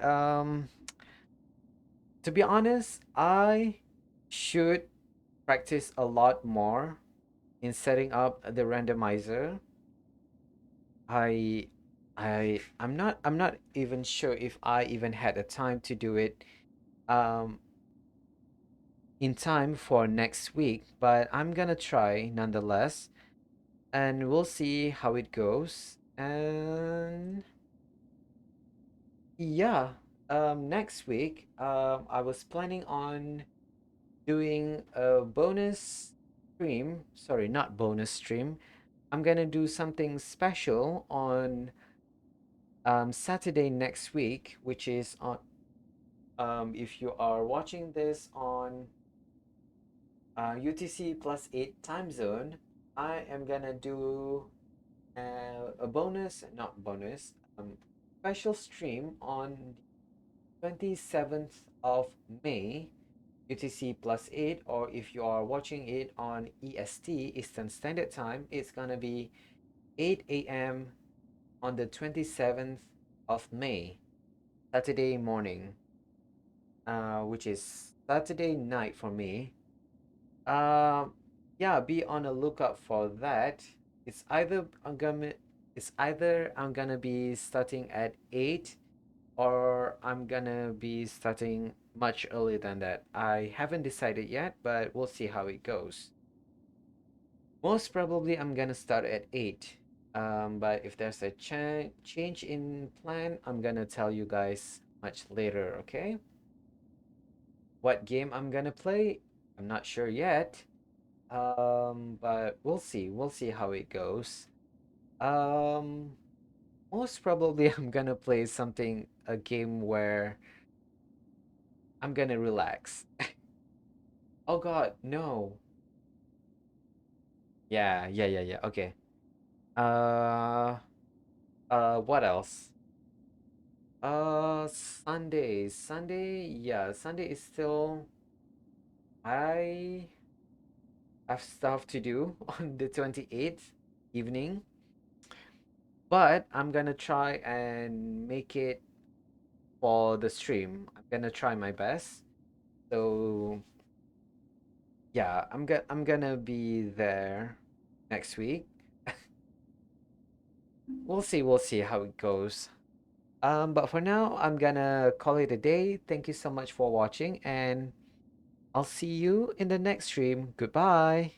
to be honest, I should practice a lot more in setting up the randomizer. I I'm not even sure if I even had the time to do it um in time for next week, but I'm gonna try nonetheless, and we'll see how it goes. And yeah, next week, I was planning on doing a bonus stream. Sorry, not bonus stream. I'm gonna do something special on Saturday next week, which is on if you are watching this on UTC +8 time zone, I am gonna do a bonus, not bonus, special stream on the 27th of May, UTC +8, or if you are watching it on EST, Eastern Standard Time, it's gonna be 8 a.m. on the 27th of May, Saturday morning, which is Saturday night for me. Um, yeah, be on a lookout for that. It's either I'm gonna it's either I'm gonna be starting at 8 or I'm gonna be starting much earlier than that. I haven't decided yet, but we'll see how it goes. Most probably I'm gonna start at 8. But if there's a change in plan, I'm gonna tell you guys much later, okay? What game I'm gonna play? I'm not sure yet. But we'll see. We'll see how it goes. Um, Most probably I'm gonna play a game where I'm gonna relax. Oh God, no. Yeah. Okay. Uh, what else? Sunday. Yeah, Sunday is still. I have stuff to do on the 28th evening, but I'm gonna try and make it for the stream. I'm gonna try my best. So yeah, I'm gonna be there next week. We'll see how it goes. But for now, I'm gonna call it a day. Thank you so much for watching, and I'll see you in the next stream. Goodbye.